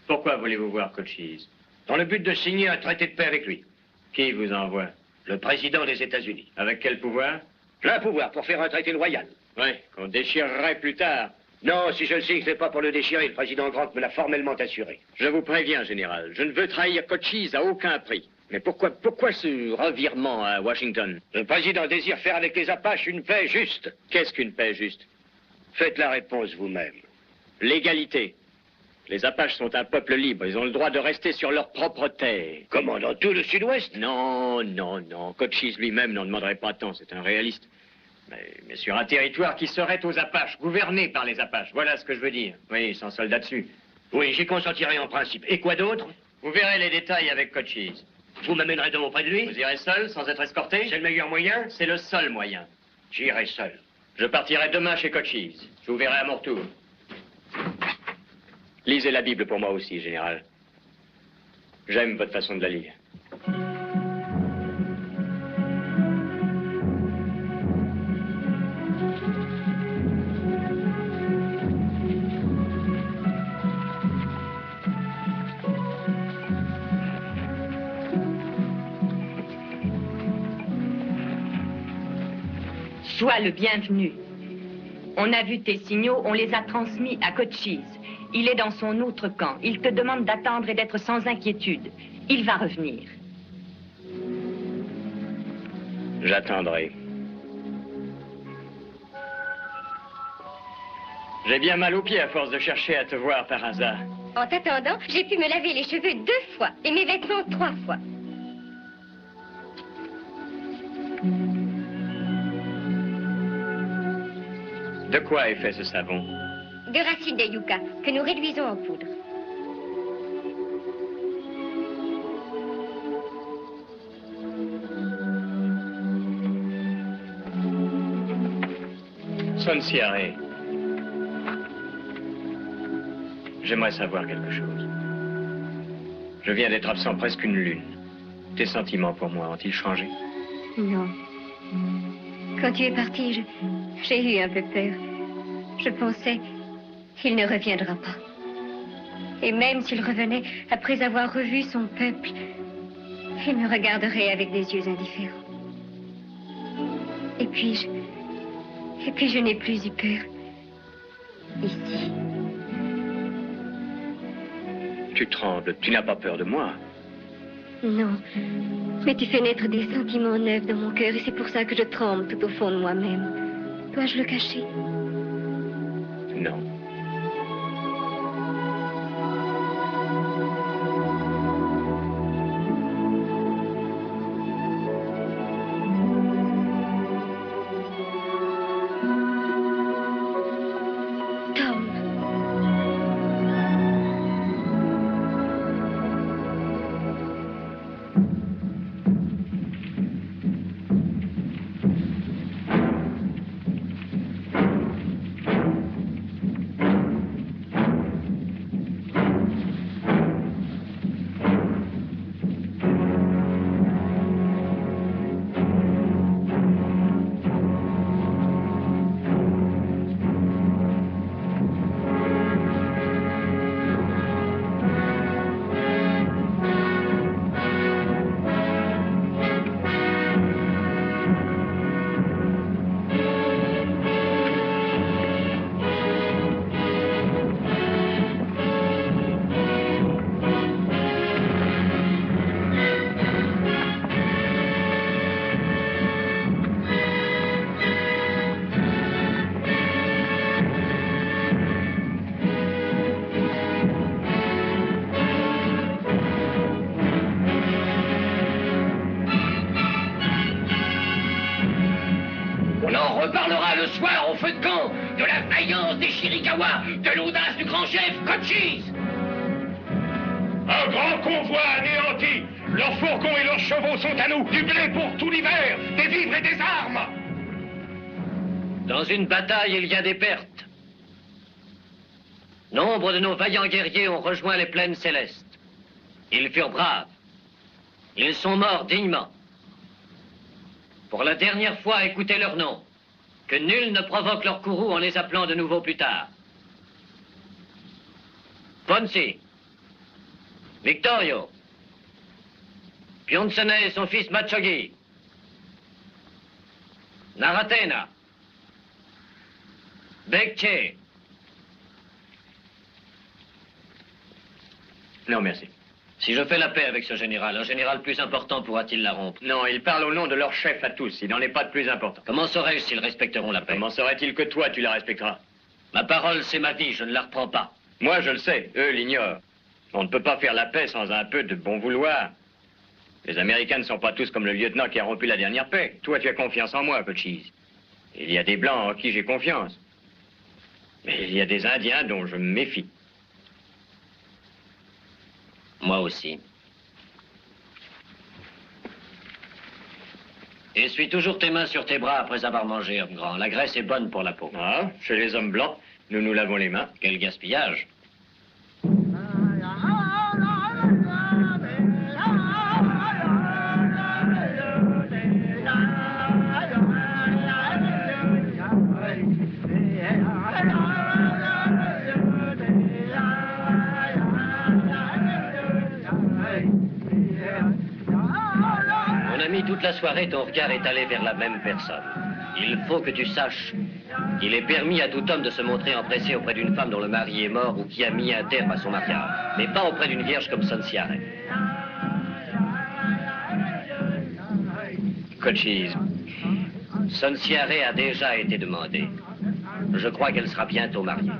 Pourquoi voulez-vous voir Cochise? Dans le but de signer un traité de paix avec lui. Qui vous envoie? Le président des États-Unis. Avec quel pouvoir? Plein pouvoir pour faire un traité loyal. Oui, qu'on déchirerait plus tard. Non, si je le signe, c'est pas pour le déchirer. Le président Grant me l'a formellement assuré. Je vous préviens, général, je ne veux trahir Cochise à aucun prix. Mais pourquoi ce revirement à Washington? Le président désire faire avec les Apaches une paix juste. Qu'est-ce qu'une paix juste? Faites la réponse vous-même. L'égalité. Les Apaches sont un peuple libre. Ils ont le droit de rester sur leur propre terre. Comment, dans tout le sud-ouest? Non. Cochise lui-même n'en demanderait pas tant. C'est un réaliste. Mais sur un territoire qui serait aux Apaches, gouverné par les Apaches. Voilà ce que je veux dire. Oui, sans soldats dessus. Oui, j'y consentirai en principe. Et quoi d'autre? Vous verrez les détails avec Cochise. Vous m'amènerez donc auprès de lui? Vous irez seul, sans être escorté? C'est le meilleur moyen? C'est le seul moyen. J'irai seul. Je partirai demain chez Cochise. Je vous verrai à mon retour. Lisez la Bible pour moi aussi, général. J'aime votre façon de la lire. Sois le bienvenu. On a vu tes signaux, on les a transmis à Cochise. Il est dans son autre camp. Il te demande d'attendre et d'être sans inquiétude. Il va revenir. J'attendrai. J'ai bien mal aux pieds à force de chercher à te voir par hasard. En t'attendant, j'ai pu me laver les cheveux 2 fois et mes vêtements 3 fois. De quoi est fait ce savon? De racines de yucca que nous réduisons en poudre. Son Siaré. J'aimerais savoir quelque chose. Je viens d'être absent presque une lune. Tes sentiments pour moi ont-ils changé? Non. Quand tu es parti, j'ai eu un peu peur. Je pensais qu'il ne reviendra pas. Et même s'il revenait, après avoir revu son peuple, il me regarderait avec des yeux indifférents. Et puis je n'ai plus eu peur. Ici. Tu trembles, tu n'as pas peur de moi? Non, mais tu fais naître des sentiments neufs dans mon cœur et c'est pour ça que je tremble tout au fond de moi-même. Dois-je le cacher? Non. Le soir, au feu de camp, de la vaillance des Chiricahua, de l'audace du grand chef Cochise. Un grand convoi anéanti. Leurs fourgons et leurs chevaux sont à nous. Du blé pour tout l'hiver, des vivres et des armes. Dans une bataille, il y a des pertes. Nombre de nos vaillants guerriers ont rejoint les plaines célestes. Ils furent braves. Ils sont morts dignement. Pour la dernière fois, écoutez leur nom. Que nul ne provoque leur courroux en les appelant de nouveau plus tard. Ponzi, Victorio, Pionzene et son fils Machogi, Naratena, Bekche. Non, merci. Si je fais la paix avec ce général, un général plus important pourra-t-il la rompre? Non, il parle au nom de leur chef à tous. Il n'en est pas de plus important. Comment saurais-je s'ils respecteront la paix? Comment saurait-il que toi, tu la respecteras? Ma parole, c'est ma vie, je ne la reprends pas. Moi, je le sais, eux l'ignorent. On ne peut pas faire la paix sans un peu de bon vouloir. Les Américains ne sont pas tous comme le lieutenant qui a rompu la dernière paix. Toi, tu as confiance en moi, Cochise. Il y a des Blancs en qui j'ai confiance. Mais il y a des Indiens dont je me méfie. Moi aussi. Essuie toujours tes mains sur tes bras après avoir mangé, homme grand. La graisse est bonne pour la peau. Ah, chez les hommes blancs, nous nous lavons les mains. Quel gaspillage. Mon ami, toute la soirée, ton regard est allé vers la même personne. Il faut que tu saches qu'il est permis à tout homme de se montrer empressé auprès d'une femme dont le mari est mort ou qui a mis un terme à son mariage, mais pas auprès d'une vierge comme Sonsiare. Cochise. Sonsiare a déjà été demandée. Je crois qu'elle sera bientôt mariée.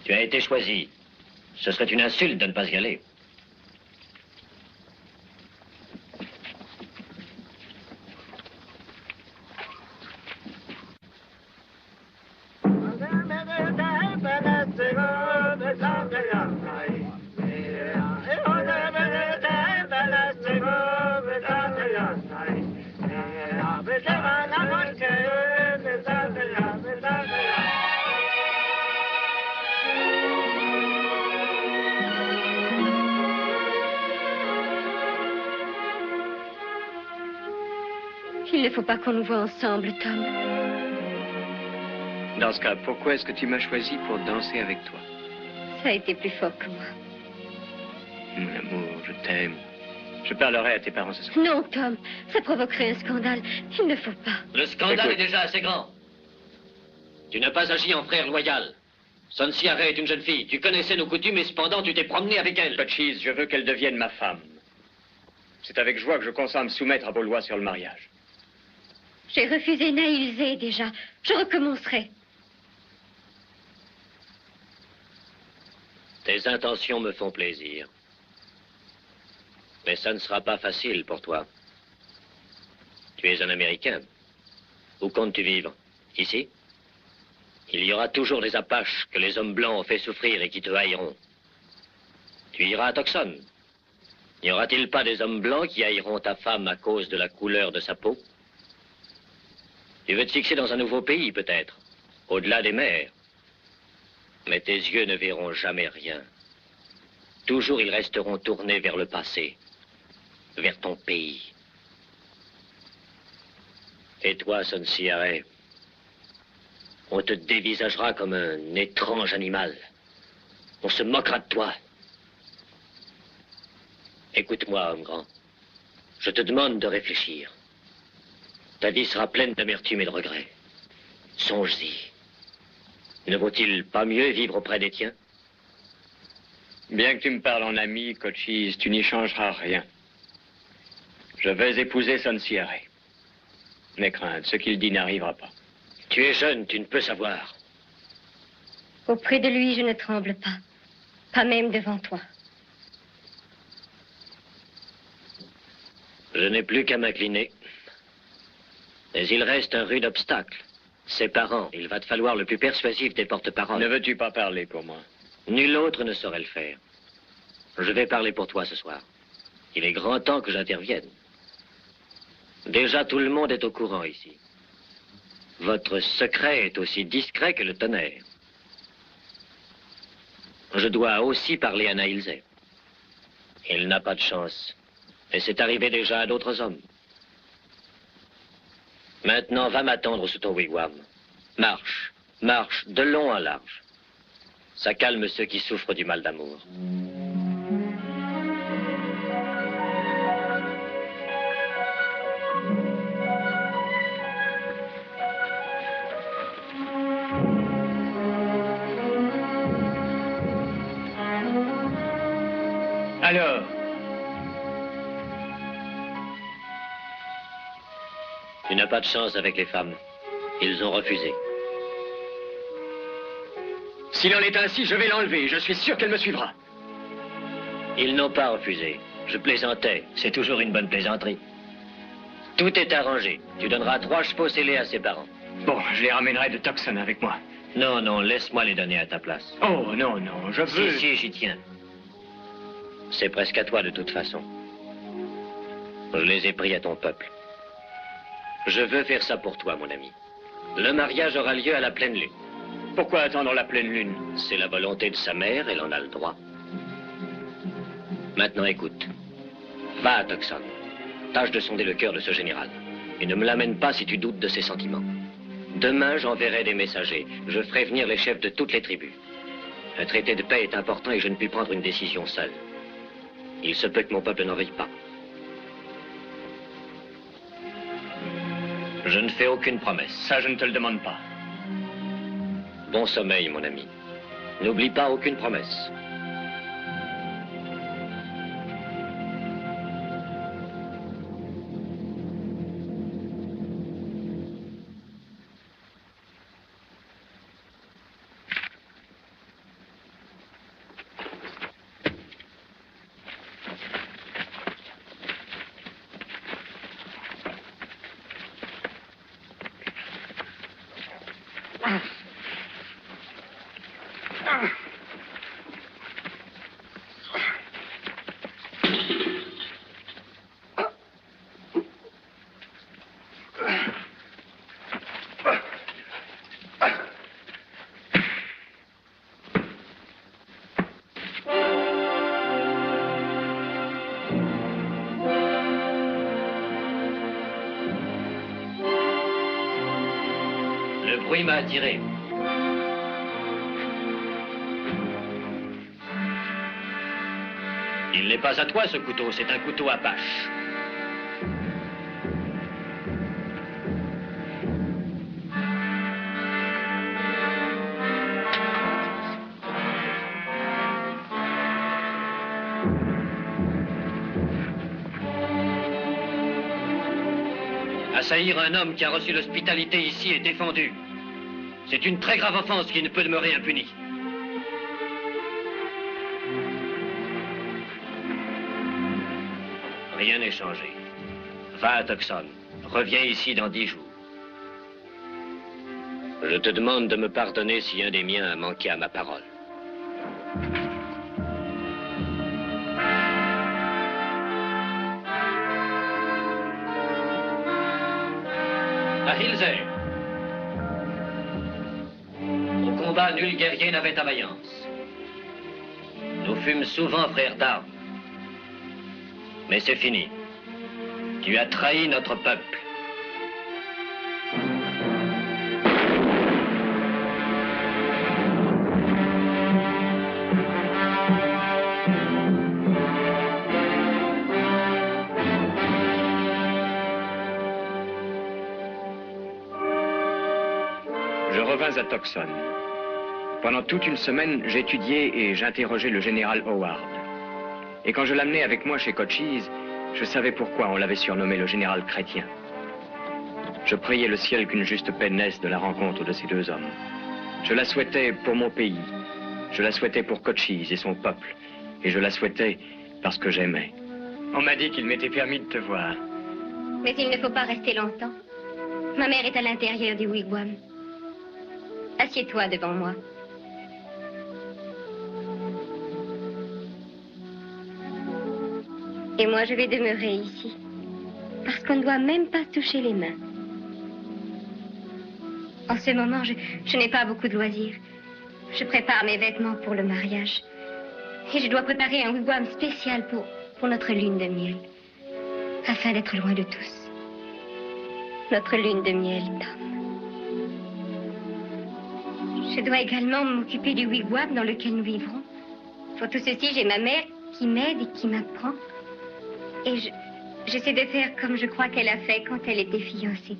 Tu as été choisi. Ce serait une insulte de ne pas y aller. Il ne faut pas qu'on nous voie ensemble, Tom. Dans ce cas, pourquoi est-ce que tu m'as choisi pour danser avec toi? Ça a été plus fort que moi. Mon amour, je t'aime. Je parlerai à tes parents ce soir. Non, Tom, ça provoquerait un scandale. Il ne faut pas. Le scandale est déjà assez grand. Tu n'as pas agi en frère loyal. Sonsiare est une jeune fille. Tu connaissais nos coutumes et cependant tu t'es promené avec elle. Cochise, je veux qu'elle devienne ma femme. C'est avec joie que je consens à me soumettre à vos lois sur le mariage. J'ai refusé Naïlzé déjà. Je recommencerai. Tes intentions me font plaisir. Mais ça ne sera pas facile pour toi. Tu es un Américain. Où comptes-tu vivre? Ici? Il y aura toujours des Apaches que les hommes blancs ont fait souffrir et qui te haïront. Tu iras à Tucson. N'y aura-t-il pas des hommes blancs qui haïront ta femme à cause de la couleur de sa peau? Tu veux te fixer dans un nouveau pays, peut-être, au-delà des mers. Mais tes yeux ne verront jamais rien. Toujours ils resteront tournés vers le passé, vers ton pays. Et toi, Sonsiare, on te dévisagera comme un étrange animal. On se moquera de toi. Écoute-moi, homme grand. Je te demande de réfléchir. Ta vie sera pleine d'amertume et de regrets. Songe-y. Ne vaut-il pas mieux vivre auprès des tiens? Bien que tu me parles en ami, Cochise, tu n'y changeras rien. Je vais épouser Sonsiare. N'aie crainte, ce qu'il dit n'arrivera pas. Tu es jeune, tu ne peux savoir. Auprès de lui, je ne tremble pas. Pas même devant toi. Je n'ai plus qu'à m'incliner. Mais il reste un rude obstacle. Ses parents, il va te falloir le plus persuasif des porte-paroles. Ne veux-tu pas parler pour moi? Nul autre ne saurait le faire. Je vais parler pour toi ce soir. Il est grand temps que j'intervienne. Déjà, tout le monde est au courant ici. Votre secret est aussi discret que le tonnerre. Je dois aussi parler à Naïlzé. Il n'a pas de chance. Et c'est arrivé déjà à d'autres hommes. Maintenant, va m'attendre sous ton wigwam. Marche, marche, de long en large. Ça calme ceux qui souffrent du mal d'amour. Alors? Tu n'as pas de chance avec les femmes. Ils ont refusé. S'il en est ainsi, je vais l'enlever. Je suis sûr qu'elle me suivra. Ils n'ont pas refusé. Je plaisantais. C'est toujours une bonne plaisanterie. Tout est arrangé. Tu donneras 3 chevaux scellés à ses parents. Bon, je les ramènerai de Tucson avec moi. Non, non, laisse-moi les donner à ta place. Oh, non, non, je veux... Si, j'y tiens. C'est presque à toi de toute façon. Je les ai pris à ton peuple. Je veux faire ça pour toi, mon ami. Le mariage aura lieu à la pleine lune. Pourquoi attendre la pleine lune? C'est la volonté de sa mère, elle en a le droit. Maintenant, écoute. Va à Tucson. Tâche de sonder le cœur de ce général. Et ne me l'amène pas si tu doutes de ses sentiments. Demain, j'enverrai des messagers. Je ferai venir les chefs de toutes les tribus. Un traité de paix est important et je ne puis prendre une décision seule. Il se peut que mon peuple n'en veuille pas. Je ne fais aucune promesse. Ça, je ne te le demande pas. Bon sommeil, mon ami. N'oublie pas aucune promesse. Le bruit m'a attiré. Il n'est pas à toi, ce couteau. C'est un couteau Apache. Assaillir un homme qui a reçu l'hospitalité ici est défendu. C'est une très grave offense qui ne peut demeurer impunie. Rien n'est changé. Va à Tucson. Reviens ici dans 10 jours. Je te demande de me pardonner si un des miens a manqué à ma parole. À Hilzer. Au combat, nul guerrier n'avait ta vaillance. Nous fûmes souvent frères d'armes. Mais c'est fini. Tu as trahi notre peuple. Je revins à Tucson. Pendant toute une semaine, j'étudiais et j'interrogeais le général Howard. Et quand je l'amenais avec moi chez Cochise, je savais pourquoi on l'avait surnommé le général chrétien. Je priais le ciel qu'une juste paix naisse de la rencontre de ces deux hommes. Je la souhaitais pour mon pays. Je la souhaitais pour Cochise et son peuple. Et je la souhaitais parce que j'aimais. On m'a dit qu'il m'était permis de te voir. Mais il ne faut pas rester longtemps. Ma mère est à l'intérieur du wigwam. Assieds-toi devant moi. Et moi, je vais demeurer ici. Parce qu'on ne doit même pas se toucher les mains. En ce moment, je n'ai pas beaucoup de loisirs. Je prépare mes vêtements pour le mariage. Et je dois préparer un wigwam spécial pour notre lune de miel. Afin d'être loin de tous. Notre lune de miel, Tom. Je dois également m'occuper du wigwam dans lequel nous vivrons. Pour tout ceci, j'ai ma mère qui m'aide et qui m'apprend. Et j'essaie de faire comme je crois qu'elle a fait quand elle était fiancée.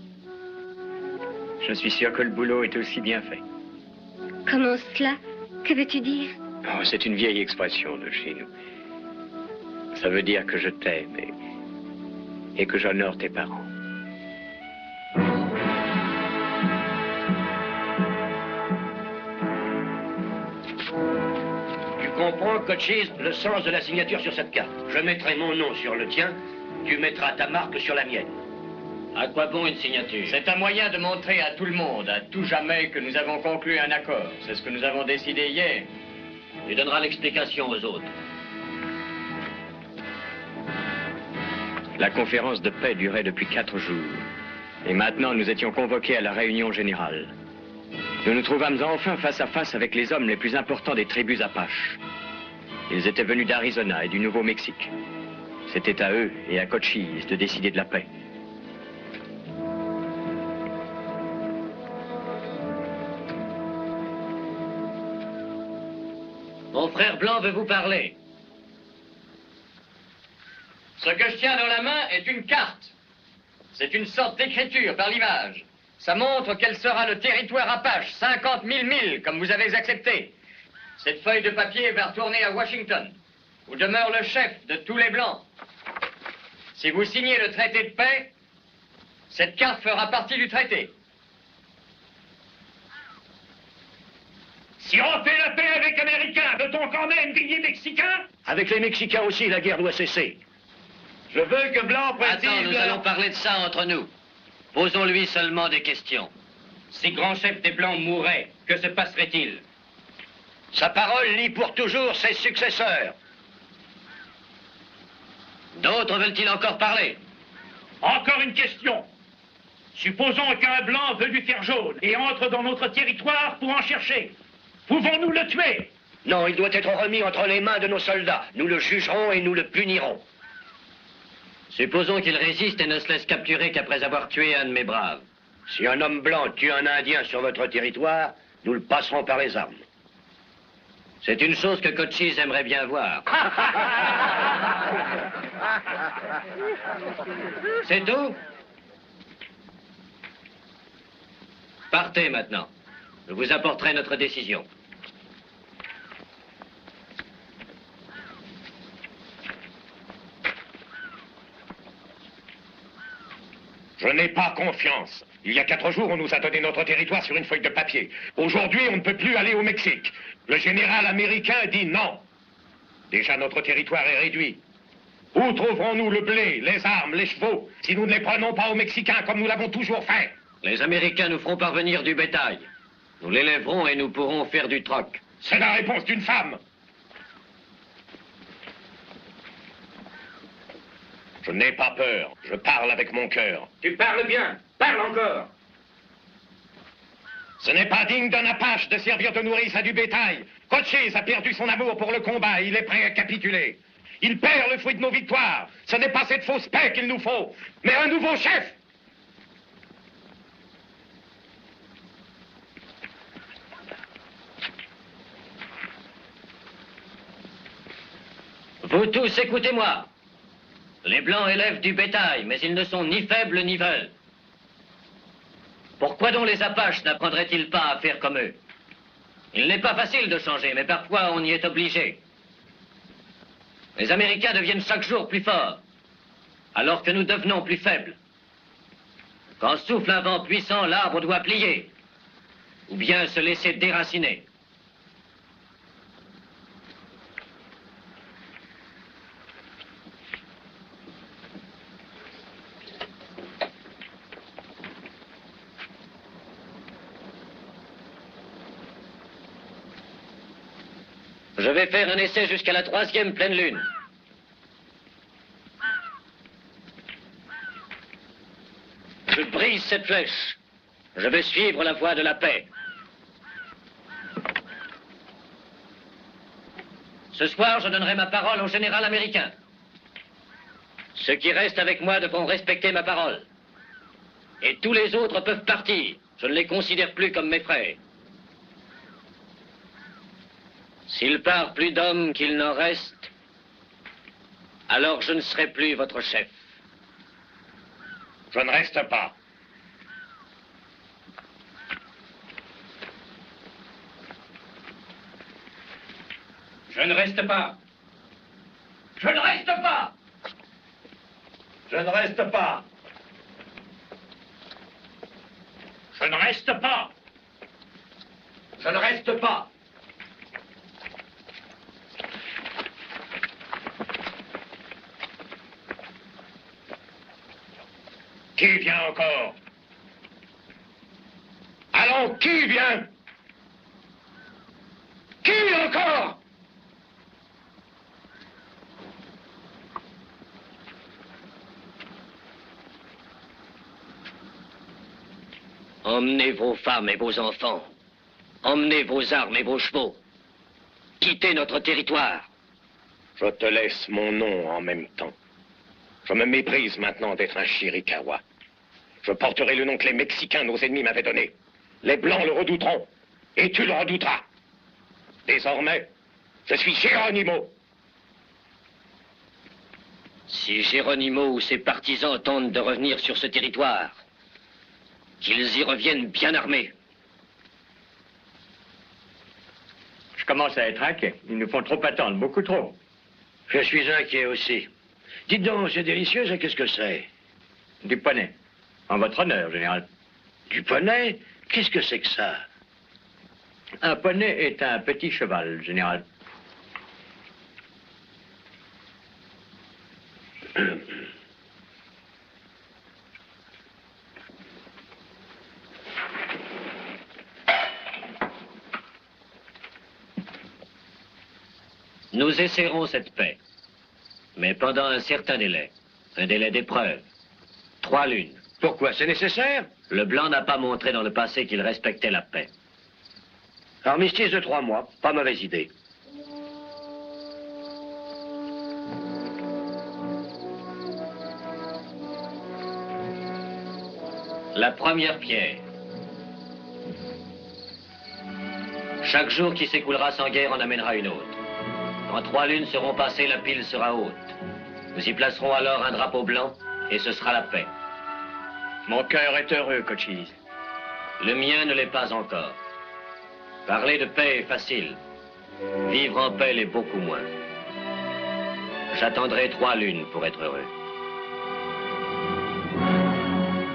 Je suis sûr que le boulot est aussi bien fait. Comment cela? Que veux-tu dire? Oh, c'est une vieille expression de chez nous. Ça veut dire que je t'aime et que j'honore tes parents. Comprends, Cochise, le sens de la signature sur cette carte. Je mettrai mon nom sur le tien, tu mettras ta marque sur la mienne. À quoi bon une signature? C'est un moyen de montrer à tout le monde, à tout jamais, que nous avons conclu un accord. C'est ce que nous avons décidé hier. Tu donneras l'explication aux autres. La conférence de paix durait depuis 4 jours. Et maintenant, nous étions convoqués à la réunion générale. Nous nous trouvâmes enfin face à face avec les hommes les plus importants des tribus Apaches. Ils étaient venus d'Arizona et du Nouveau-Mexique. C'était à eux et à Cochise de décider de la paix. Mon frère blanc veut vous parler. Ce que je tiens dans la main est une carte. C'est une sorte d'écriture par l'image. Ça montre quel sera le territoire Apache, 50 000 milles, comme vous avez accepté. Cette feuille de papier va retourner à Washington, où demeure le chef de tous les Blancs. Si vous signez le traité de paix, cette carte fera partie du traité. Si on fait la paix avec Américains, veut-on quand même griller Mexicains? Avec les Mexicains aussi, la guerre doit cesser. Je veux que Blanc précise... Attends, nous allons parler de ça entre nous. Posons-lui seulement des questions. Si grand chef des Blancs mourait, que se passerait-il? Sa parole lie pour toujours ses successeurs. D'autres veulent-ils encore parler? Encore une question. Supposons qu'un Blanc veut du fer jaune et entre dans notre territoire pour en chercher. Pouvons-nous le tuer? Non, il doit être remis entre les mains de nos soldats. Nous le jugerons et nous le punirons. Supposons qu'il résiste et ne se laisse capturer qu'après avoir tué un de mes braves. Si un homme blanc tue un Indien sur votre territoire, nous le passerons par les armes. C'est une chose que Cochise aimerait bien voir. C'est tout? Partez maintenant. Je vous apporterai notre décision. Je n'ai pas confiance. Il y a 4 jours, on nous a donné notre territoire sur une feuille de papier. Aujourd'hui, on ne peut plus aller au Mexique. Le général américain dit non. Déjà, notre territoire est réduit. Où trouverons-nous le blé, les armes, les chevaux, si nous ne les prenons pas aux Mexicains comme nous l'avons toujours fait? Les Américains nous feront parvenir du bétail. Nous l'élèverons et nous pourrons faire du troc. C'est la réponse d'une femme. Je n'ai pas peur. Je parle avec mon cœur. Tu parles bien. Parle encore. Ce n'est pas digne d'un Apache de servir de nourrice à du bétail. Cochise a perdu son amour pour le combat. Il est prêt à capituler. Il perd le fruit de nos victoires. Ce n'est pas cette fausse paix qu'il nous faut, mais un nouveau chef. Vous tous, écoutez-moi. Les Blancs élèvent du bétail, mais ils ne sont ni faibles ni veulent. Pourquoi donc les Apaches n'apprendraient-ils pas à faire comme eux? Il n'est pas facile de changer, mais parfois on y est obligé. Les Américains deviennent chaque jour plus forts, alors que nous devenons plus faibles. Quand souffle un vent puissant, l'arbre doit plier, ou bien se laisser déraciner. Je vais faire un essai jusqu'à la 3e pleine lune. Je brise cette flèche. Je vais suivre la voie de la paix. Ce soir, je donnerai ma parole au général américain. Ceux qui restent avec moi devront respecter ma parole. Et tous les autres peuvent partir. Je ne les considère plus comme mes frères. S'il part plus d'hommes qu'il n'en reste, alors je ne serai plus votre chef. Je ne reste pas. Je ne reste pas. Je ne reste pas. Je ne reste pas. Je ne reste pas. Je ne reste pas. Qui vient encore? Allons, qui vient? Qui encore? Emmenez vos femmes et vos enfants. Emmenez vos armes et vos chevaux. Quittez notre territoire. Je te laisse mon nom en même temps. Je me méprise maintenant d'être un Chiricahua. Je porterai le nom que les Mexicains, nos ennemis, m'avaient donné. Les Blancs le redouteront. Et tu le redouteras. Désormais, je suis Geronimo. Si Geronimo ou ses partisans tentent de revenir sur ce territoire, qu'ils y reviennent bien armés. Je commence à être inquiet. Ils nous font trop attendre, beaucoup trop. Je suis inquiet aussi. Dites donc, c'est délicieux, ça, qu'est-ce que c'est? Du poney. En votre honneur, général. Du poney? Qu'est-ce que c'est que ça? Un poney est un petit cheval, général. Nous essaierons cette paix, mais pendant un certain délai. Un délai d'épreuve. 3 lunes. Pourquoi? C'est nécessaire? Le Blanc n'a pas montré dans le passé qu'il respectait la paix. Armistice de 3 mois, pas mauvaise idée. La première pierre. Chaque jour qui s'écoulera sans guerre en amènera une autre. Quand 3 lunes seront passées, la pile sera haute. Nous y placerons alors un drapeau blanc et ce sera la paix. Mon cœur est heureux, Cochise. Le mien ne l'est pas encore. Parler de paix est facile. Vivre en paix l'est beaucoup moins. J'attendrai 3 lunes pour être heureux.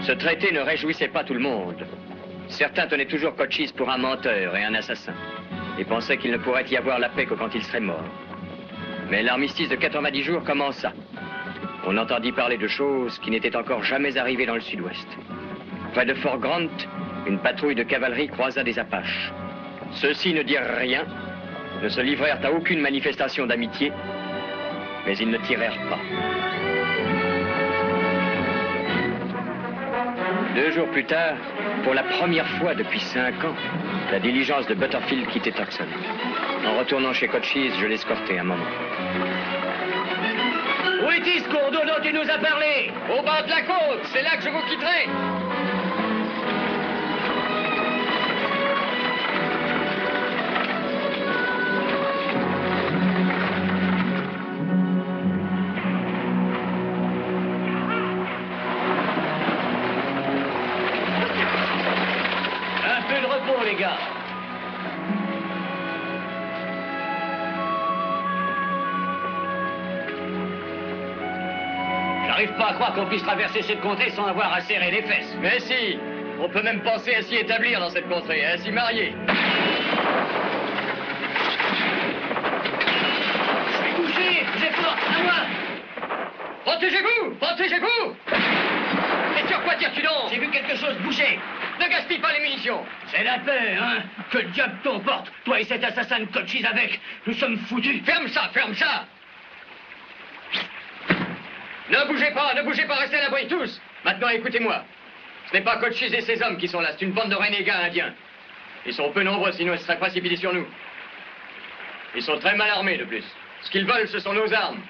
Ce traité ne réjouissait pas tout le monde. Certains tenaient toujours Cochise pour un menteur et un assassin, et pensaient qu'il ne pourrait y avoir la paix que quand il serait mort. Mais l'armistice de 90 jours commença. On entendit parler de choses qui n'étaient encore jamais arrivées dans le sud-ouest. Près de Fort Grant, une patrouille de cavalerie croisa des Apaches. Ceux-ci ne dirent rien, ne se livrèrent à aucune manifestation d'amitié, mais ils ne tirèrent pas. 2 jours plus tard, pour la première fois depuis 5 ans, la diligence de Butterfield quittait Tucson. En retournant chez Cochise, je l'escortai un moment. Où est-il ce cours d'eau dont tu nous as parlé? Au bas de la côte, c'est là que je vous quitterai. Un peu de repos, les gars. J'arrive pas à croire qu'on puisse traverser cette contrée sans avoir à serrer les fesses. Mais si, on peut même penser à s'y établir dans cette contrée, à s'y marier. Je vais bouger, bougez fort, à moi. Protégez-vous, protégez-vous. Et sur quoi tires-tu donc? J'ai vu quelque chose bouger. Ne gaspille pas les munitions. C'est la paix, hein? Que le diable t'emporte, toi et cet assassin de Cochise avec. Nous sommes foutus. Ferme ça, ferme ça. Ne bougez pas, restez à l'abri tous. Maintenant, écoutez-moi. Ce n'est pas Cochise et ses hommes qui sont là, c'est une bande de renégats indiens. Ils sont peu nombreux, sinon ils seraient précipités sur nous. Ils sont très mal armés, de plus. Ce qu'ils veulent, ce sont nos armes.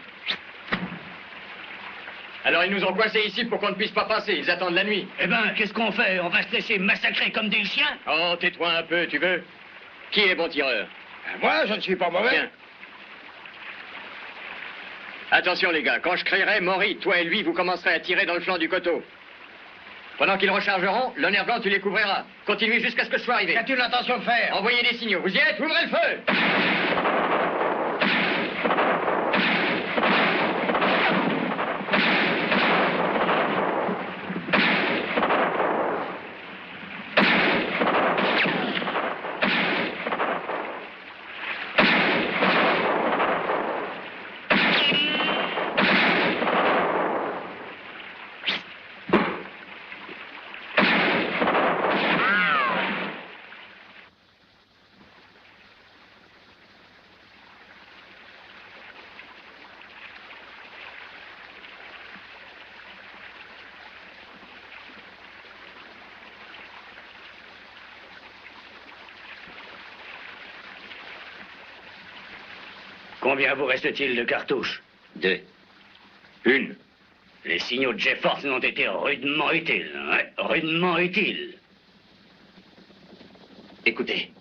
Alors ils nous ont coincés ici pour qu'on ne puisse pas passer, ils attendent la nuit. Eh ben, qu'est-ce qu'on fait? On va se laisser massacrer comme des chiens? Oh, tais-toi un peu, tu veux? Qui est bon tireur? Moi, je ne suis pas mauvais. Bien. Attention les gars, quand je crierai, Maury, toi et lui, vous commencerez à tirer dans le flanc du coteau. Pendant qu'ils rechargeront, le nerf blanc, tu les couvriras. Continuez jusqu'à ce que je sois arrivé. Qu'as-tu l'intention de faire? Envoyez des signaux. Vous y êtes? Ouvrez le feu! Combien vous reste-t-il de cartouches? 2. Une. Les signaux de Jeffords nous ont été rudement utiles. Ouais, rudement utiles. Écoutez.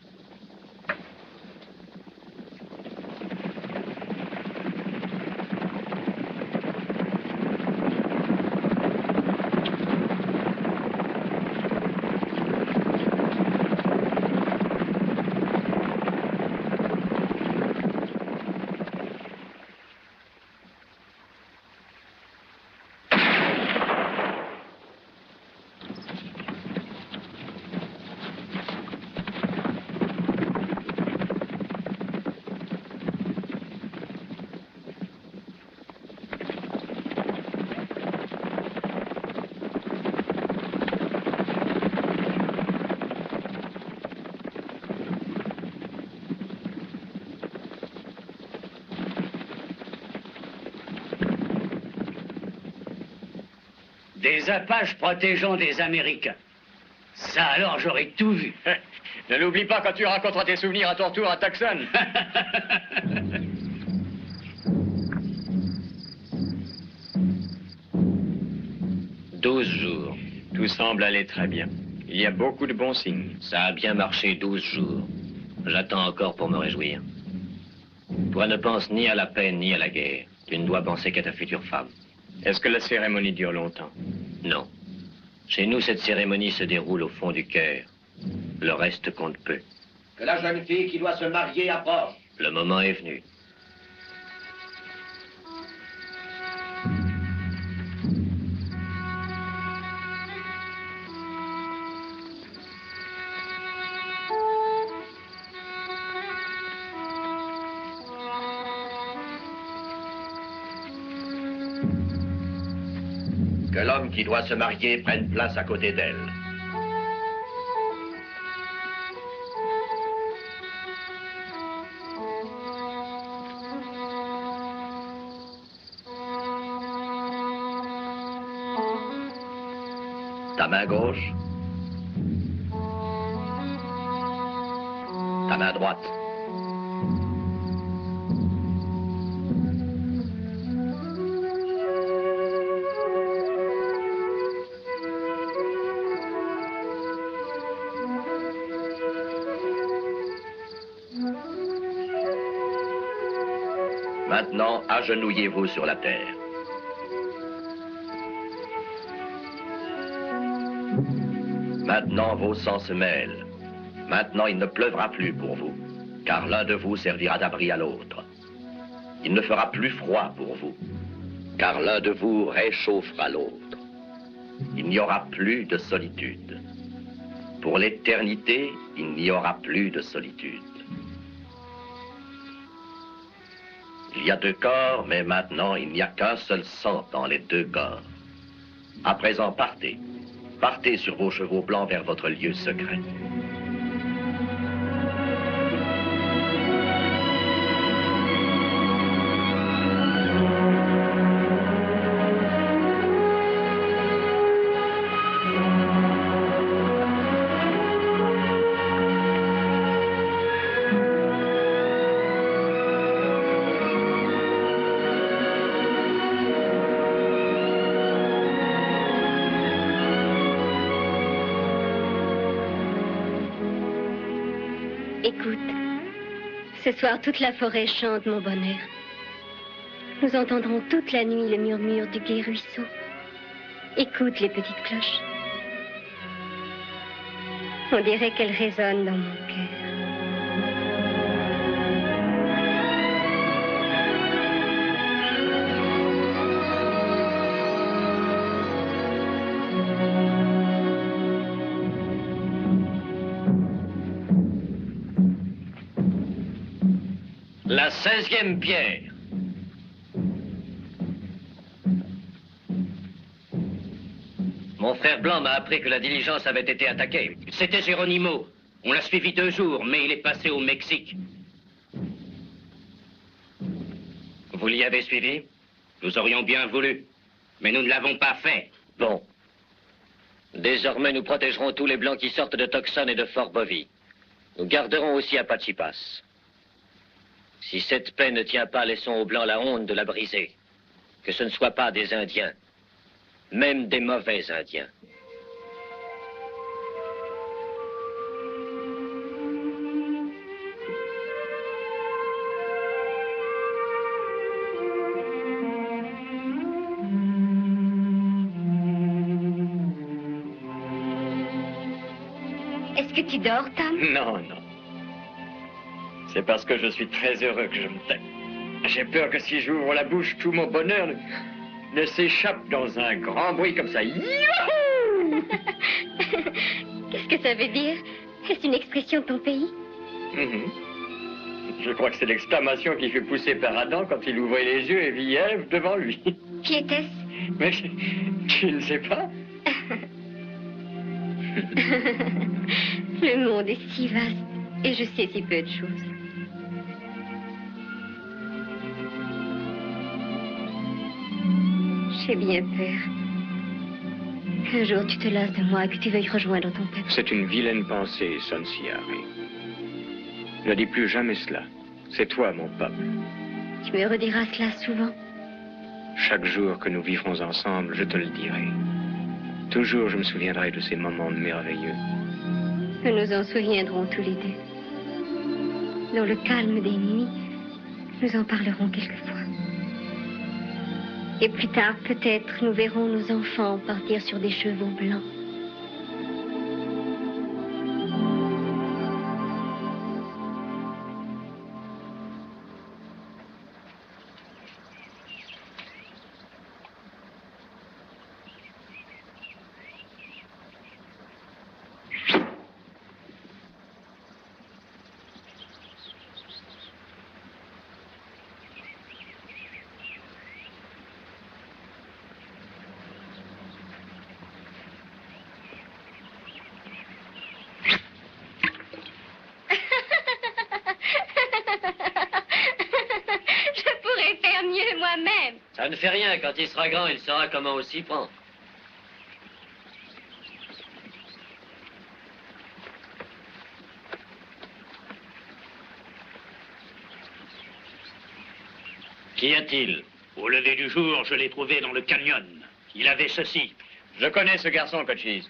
Des Apaches protégeant des Américains. Ça, alors, j'aurais tout vu. Ne l'oublie pas quand tu raconteras tes souvenirs à ton retour à Tucson. 12 jours. Tout semble aller très bien. Il y a beaucoup de bons signes. Ça a bien marché 12 jours. J'attends encore pour me réjouir. Toi ne penses ni à la paix ni à la guerre. Tu ne dois penser qu'à ta future femme. Est-ce que la cérémonie dure longtemps? Non. Chez nous, cette cérémonie se déroule au fond du cœur. Le reste compte peu. Que la jeune fille qui doit se marier approche. Le moment est venu. Que l'homme qui doit se marier prenne place à côté d'elle. Ta main gauche. Ta main droite. Maintenant, agenouillez-vous sur la terre. Maintenant, vos sangs se mêlent. Maintenant, il ne pleuvra plus pour vous, car l'un de vous servira d'abri à l'autre. Il ne fera plus froid pour vous, car l'un de vous réchauffera l'autre. Il n'y aura plus de solitude. Pour l'éternité, il n'y aura plus de solitude. Il y a deux corps, mais maintenant, il n'y a qu'un seul sang dans les deux corps. À présent, partez. Partez sur vos chevaux blancs vers votre lieu secret. Écoute, ce soir toute la forêt chante mon bonheur. Nous entendrons toute la nuit le murmure du gai ruisseau. Écoute les petites cloches. On dirait qu'elles résonnent dans mon cœur. La 16e pierre. Mon frère Blanc m'a appris que la diligence avait été attaquée. C'était Geronimo. On l'a suivi 2 jours, mais il est passé au Mexique. Vous l'y avez suivi? Nous aurions bien voulu, mais nous ne l'avons pas fait. Bon. Désormais, nous protégerons tous les Blancs qui sortent de Tucson et de Fort Bovey. Nous garderons aussi Apache Pass. Si cette paix ne tient pas, laissons aux Blancs la honte de la briser. Que ce ne soit pas des Indiens, même des mauvais Indiens. Est-ce que tu dors, Tom? Non, non. C'est parce que je suis très heureux que je me tais. J'ai peur que si j'ouvre la bouche, tout mon bonheur ne s'échappe dans un grand bruit comme ça. Youhou! Qu'est-ce que ça veut dire? Est-ce une expression de ton pays? Je crois que c'est l'exclamation qui fut poussée par Adam quand il ouvrait les yeux et vit Ève devant lui. Qui était-ce? Mais tu ne sais pas? Le monde est si vaste et je sais si peu de choses. J'ai bien peur qu'un jour tu te lasses de moi et que tu veuilles rejoindre ton peuple. C'est une vilaine pensée, Sonsiari. Ne dis plus jamais cela. C'est toi, mon peuple. Tu me rediras cela souvent. Chaque jour que nous vivrons ensemble, je te le dirai. Toujours, je me souviendrai de ces moments merveilleux. Nous nous en souviendrons tous les deux. Dans le calme des nuits, nous en parlerons quelquefois. Et plus tard, peut-être, nous verrons nos enfants partir sur des chevaux blancs. Ça ne fait rien. Quand il sera grand, il saura comment on s'y prend. Qu'y a-t-il? Au lever du jour, je l'ai trouvé dans le canyon. Il avait ceci. Je connais ce garçon, Cochise.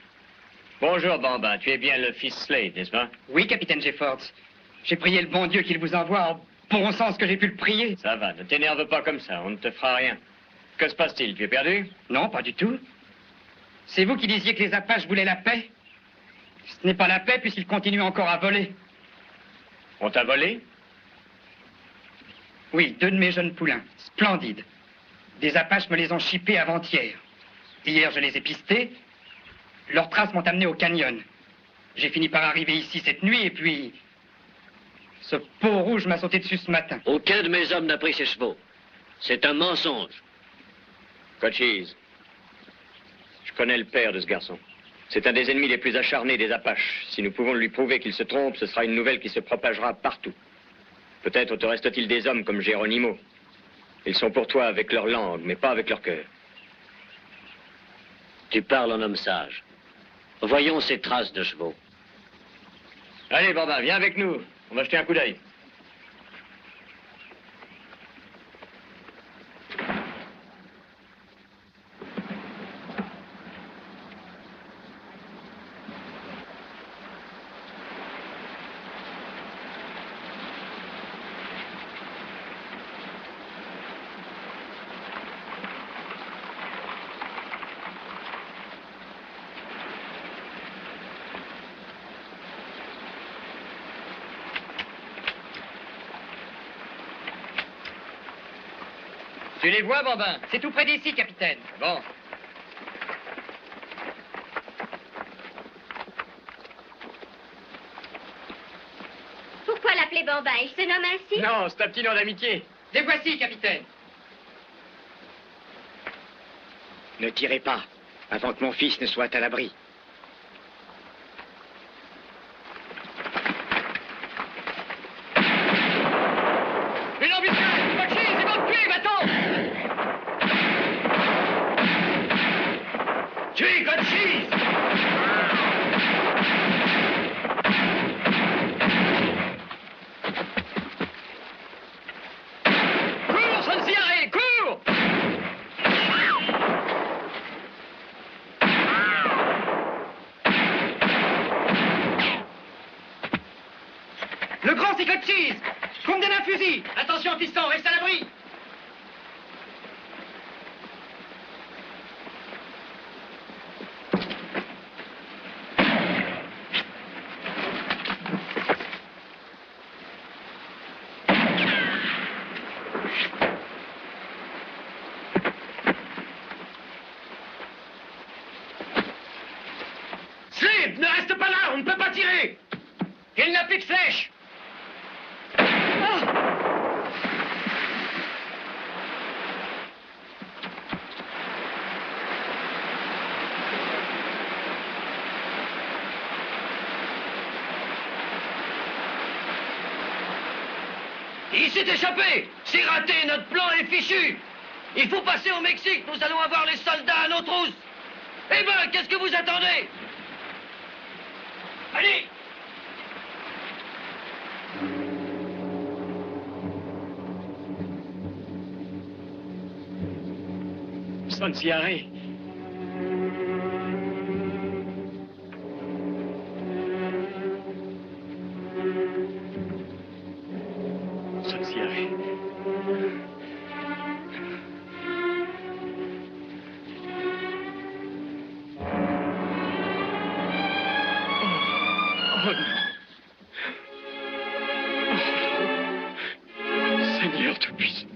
Bonjour, Bambin. Tu es bien le fils Slade, n'est-ce pas? Oui, capitaine Jeffords. J'ai prié le bon Dieu qu'il vous envoie en bon sens que j'ai pu le prier. Ça va, ne t'énerve pas comme ça, on ne te fera rien. Que se passe-t-il? Tu es perdu? Non, pas du tout. C'est vous qui disiez que les Apaches voulaient la paix? Ce n'est pas la paix puisqu'ils continuent encore à voler. On t'a volé? Oui, 2 de mes jeunes poulains. Splendides. Des Apaches me les ont chippés avant-hier. Hier, je les ai pistés. Leurs traces m'ont amené au canyon. J'ai fini par arriver ici cette nuit et puis... ce peau rouge m'a sauté dessus ce matin. Aucun de mes hommes n'a pris ces chevaux. C'est un mensonge. Cochise, je connais le père de ce garçon. C'est un des ennemis les plus acharnés des Apaches. Si nous pouvons lui prouver qu'il se trompe, ce sera une nouvelle qui se propagera partout. Peut-être te reste-t-il des hommes comme Geronimo. Ils sont pour toi avec leur langue, mais pas avec leur cœur. Tu parles en homme sage. Voyons ces traces de chevaux. Allez, Bambin, viens avec nous. On va jeter un coup d'œil. Tu les vois, Bambin? C'est tout près d'ici, capitaine. Bon. Pourquoi l'appeler Bambin? Il se nomme ainsi? Non, c'est un petit nom d'amitié. Les voici, capitaine. Ne tirez pas, avant que mon fils ne soit à l'abri. Une embuscade! Cochise, ils vont te tuer, va-t'en! Tuez Cochise! Cochise! Qu'on me donne un fusil! Attention, piston, reste à l'abri! Slade, ne reste pas là, on ne peut pas tirer! Il n'a plus de flèches! Il s'est échappé! C'est raté, notre plan est fichu! Il faut passer au Mexique, nous allons avoir les soldats à nos trousses! Eh ben, qu'est-ce que vous attendez? Allez! Sonsiare. Sonsiare. Oh non. Oh non. Seigneur Tout-Puissant.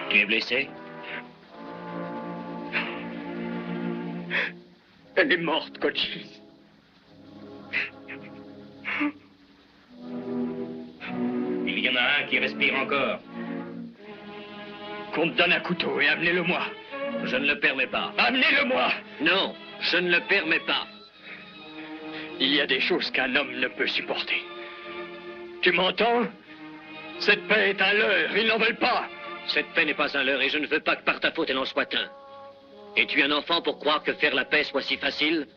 Tu es blessé? Elle est morte, Cochise. Il y en a un qui respire encore. Qu'on me donne un couteau et amenez-le-moi. Je ne le permets pas. Amenez-le-moi! Non, je ne le permets pas. Il y a des choses qu'un homme ne peut supporter. Tu m'entends? Cette paix est un leurre, ils n'en veulent pas. Cette paix n'est pas un leurre et je ne veux pas que par ta faute elle en soit un. Es-tu un enfant pour croire que faire la paix soit si facile?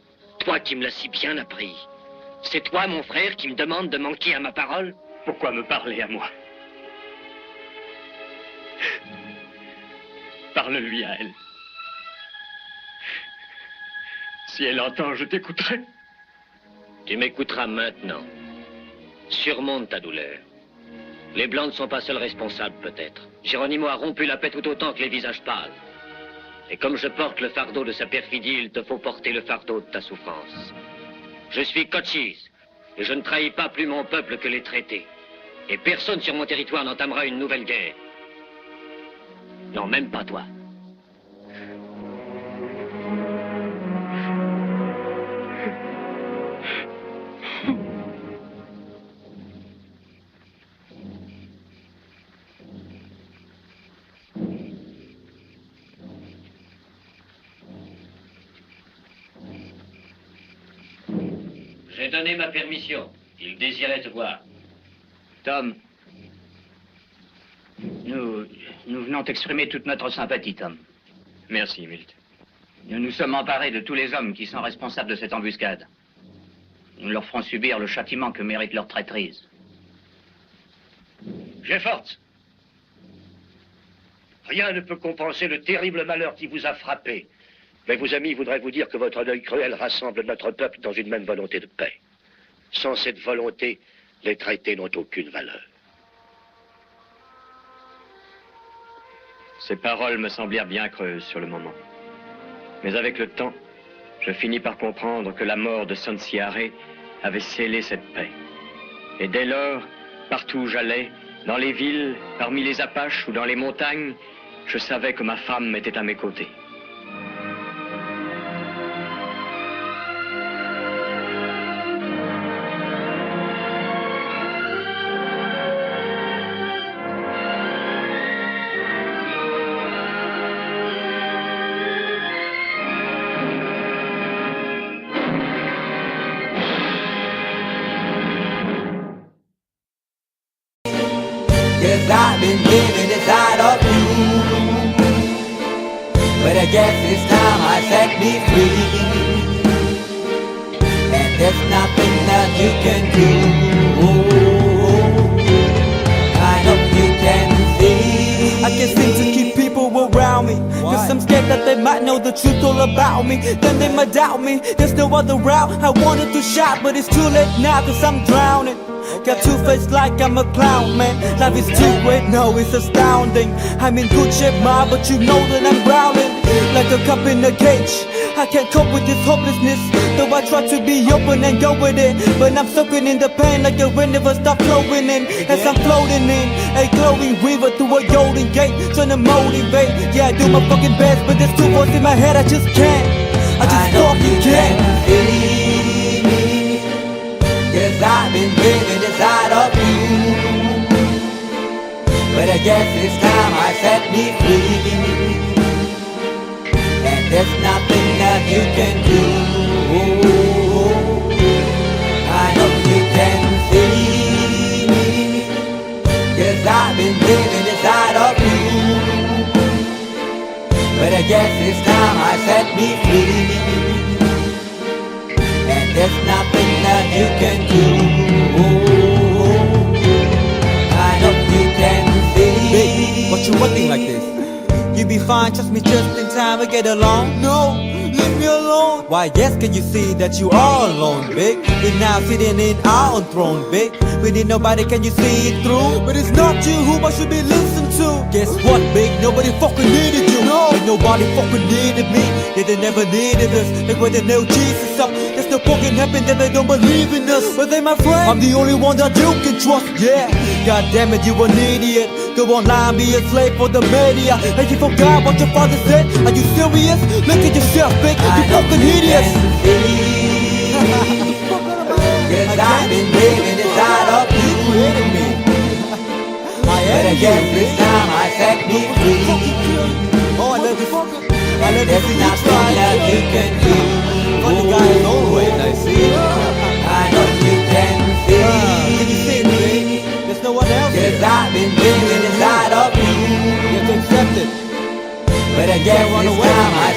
Toi qui me l'as si bien appris. C'est toi, mon frère, qui me demande de manquer à ma parole? Pourquoi me parler à moi? Parle-lui à elle. Si elle entend, je t'écouterai. Tu m'écouteras maintenant. Surmonte ta douleur. Les Blancs ne sont pas seuls responsables, peut-être. Geronimo a rompu la paix tout autant que les visages pâles. Et comme je porte le fardeau de sa perfidie, il te faut porter le fardeau de ta souffrance. Je suis Cochise, et je ne trahis pas plus mon peuple que les traités. Et personne sur mon territoire n'entamera une nouvelle guerre. Non, même pas toi. J'ai donné ma permission. Il désirait te voir. Tom, nous venons t'exprimer toute notre sympathie, Tom. Merci, Milt. Nous nous sommes emparés de tous les hommes qui sont responsables de cette embuscade. Nous leur ferons subir le châtiment que mérite leur traîtrise. Jeffords, rien ne peut compenser le terrible malheur qui vous a frappé. Mais vos amis voudraient vous dire que votre deuil cruel rassemble notre peuple dans une même volonté de paix. Sans cette volonté, les traités n'ont aucune valeur. Ces paroles me semblèrent bien creuses sur le moment. Mais avec le temps, je finis par comprendre que la mort de Sonsiare avait scellé cette paix. Et dès lors, partout où j'allais, dans les villes, parmi les Apaches ou dans les montagnes, je savais que ma femme était à mes côtés. Yes, I've been living inside of you, but I guess this time I set me free. And there's nothing that you can do. I hope you can see. I can't seem to keep people around me. Cause I'm scared that they might know the truth all about me. Then they might doubt me. There's no other route. I wanted to shout, but it's too late now cause I'm drowning. Got two-faced like I'm a clown, man. Life is too great, no, it's astounding. I'm in good shape, ma, but you know that I'm drowning like a cup in a cage. I can't cope with this hopelessness, though I try to be open and go with it. But I'm soaking in the pain like a rain never stop flowing in. As I'm floating in a glowing river through a golden gate, trying to motivate. Yeah, I do my fucking best, but there's two voices in my head, I just can't. I just fucking can't. Cause I've been living inside of you. But I guess it's time I set me free. And there's nothing that you can do. I hope you can see. Cause I've been living inside of you. But I guess it's time I set me free. And there's nothing that you can do. I hope you can see. Baby, what you acting like this? You be fine, trust me, just in time to get along. No, leave me alone. Why, yes, can you see that you are alone, big? We're now sitting in our own throne, big. We need nobody, can you see it through? But it's not you who I should be listening to. Guess what, big? Nobody fucking needed you. No, and nobody fucking needed me. Yeah, they never needed us. Like when they nailed Jesus up, there's no fucking happen that they don't believe in us. But they my friend, I'm the only one that you can trust. Yeah, god damn it, you an idiot. Go online, be a slave for the media. And you forgot what your father said. Are you serious? Look at yourself, big. You fucking idiots. Cause I've been living inside of you. But I guess this time I set me free. Oh, I love this. I love there's nothing that you can do. Funny guy is always I see. I know you can see. Can you see me? There's no one else. Cause I've been living inside of you. You have to accept it. But I guess this time I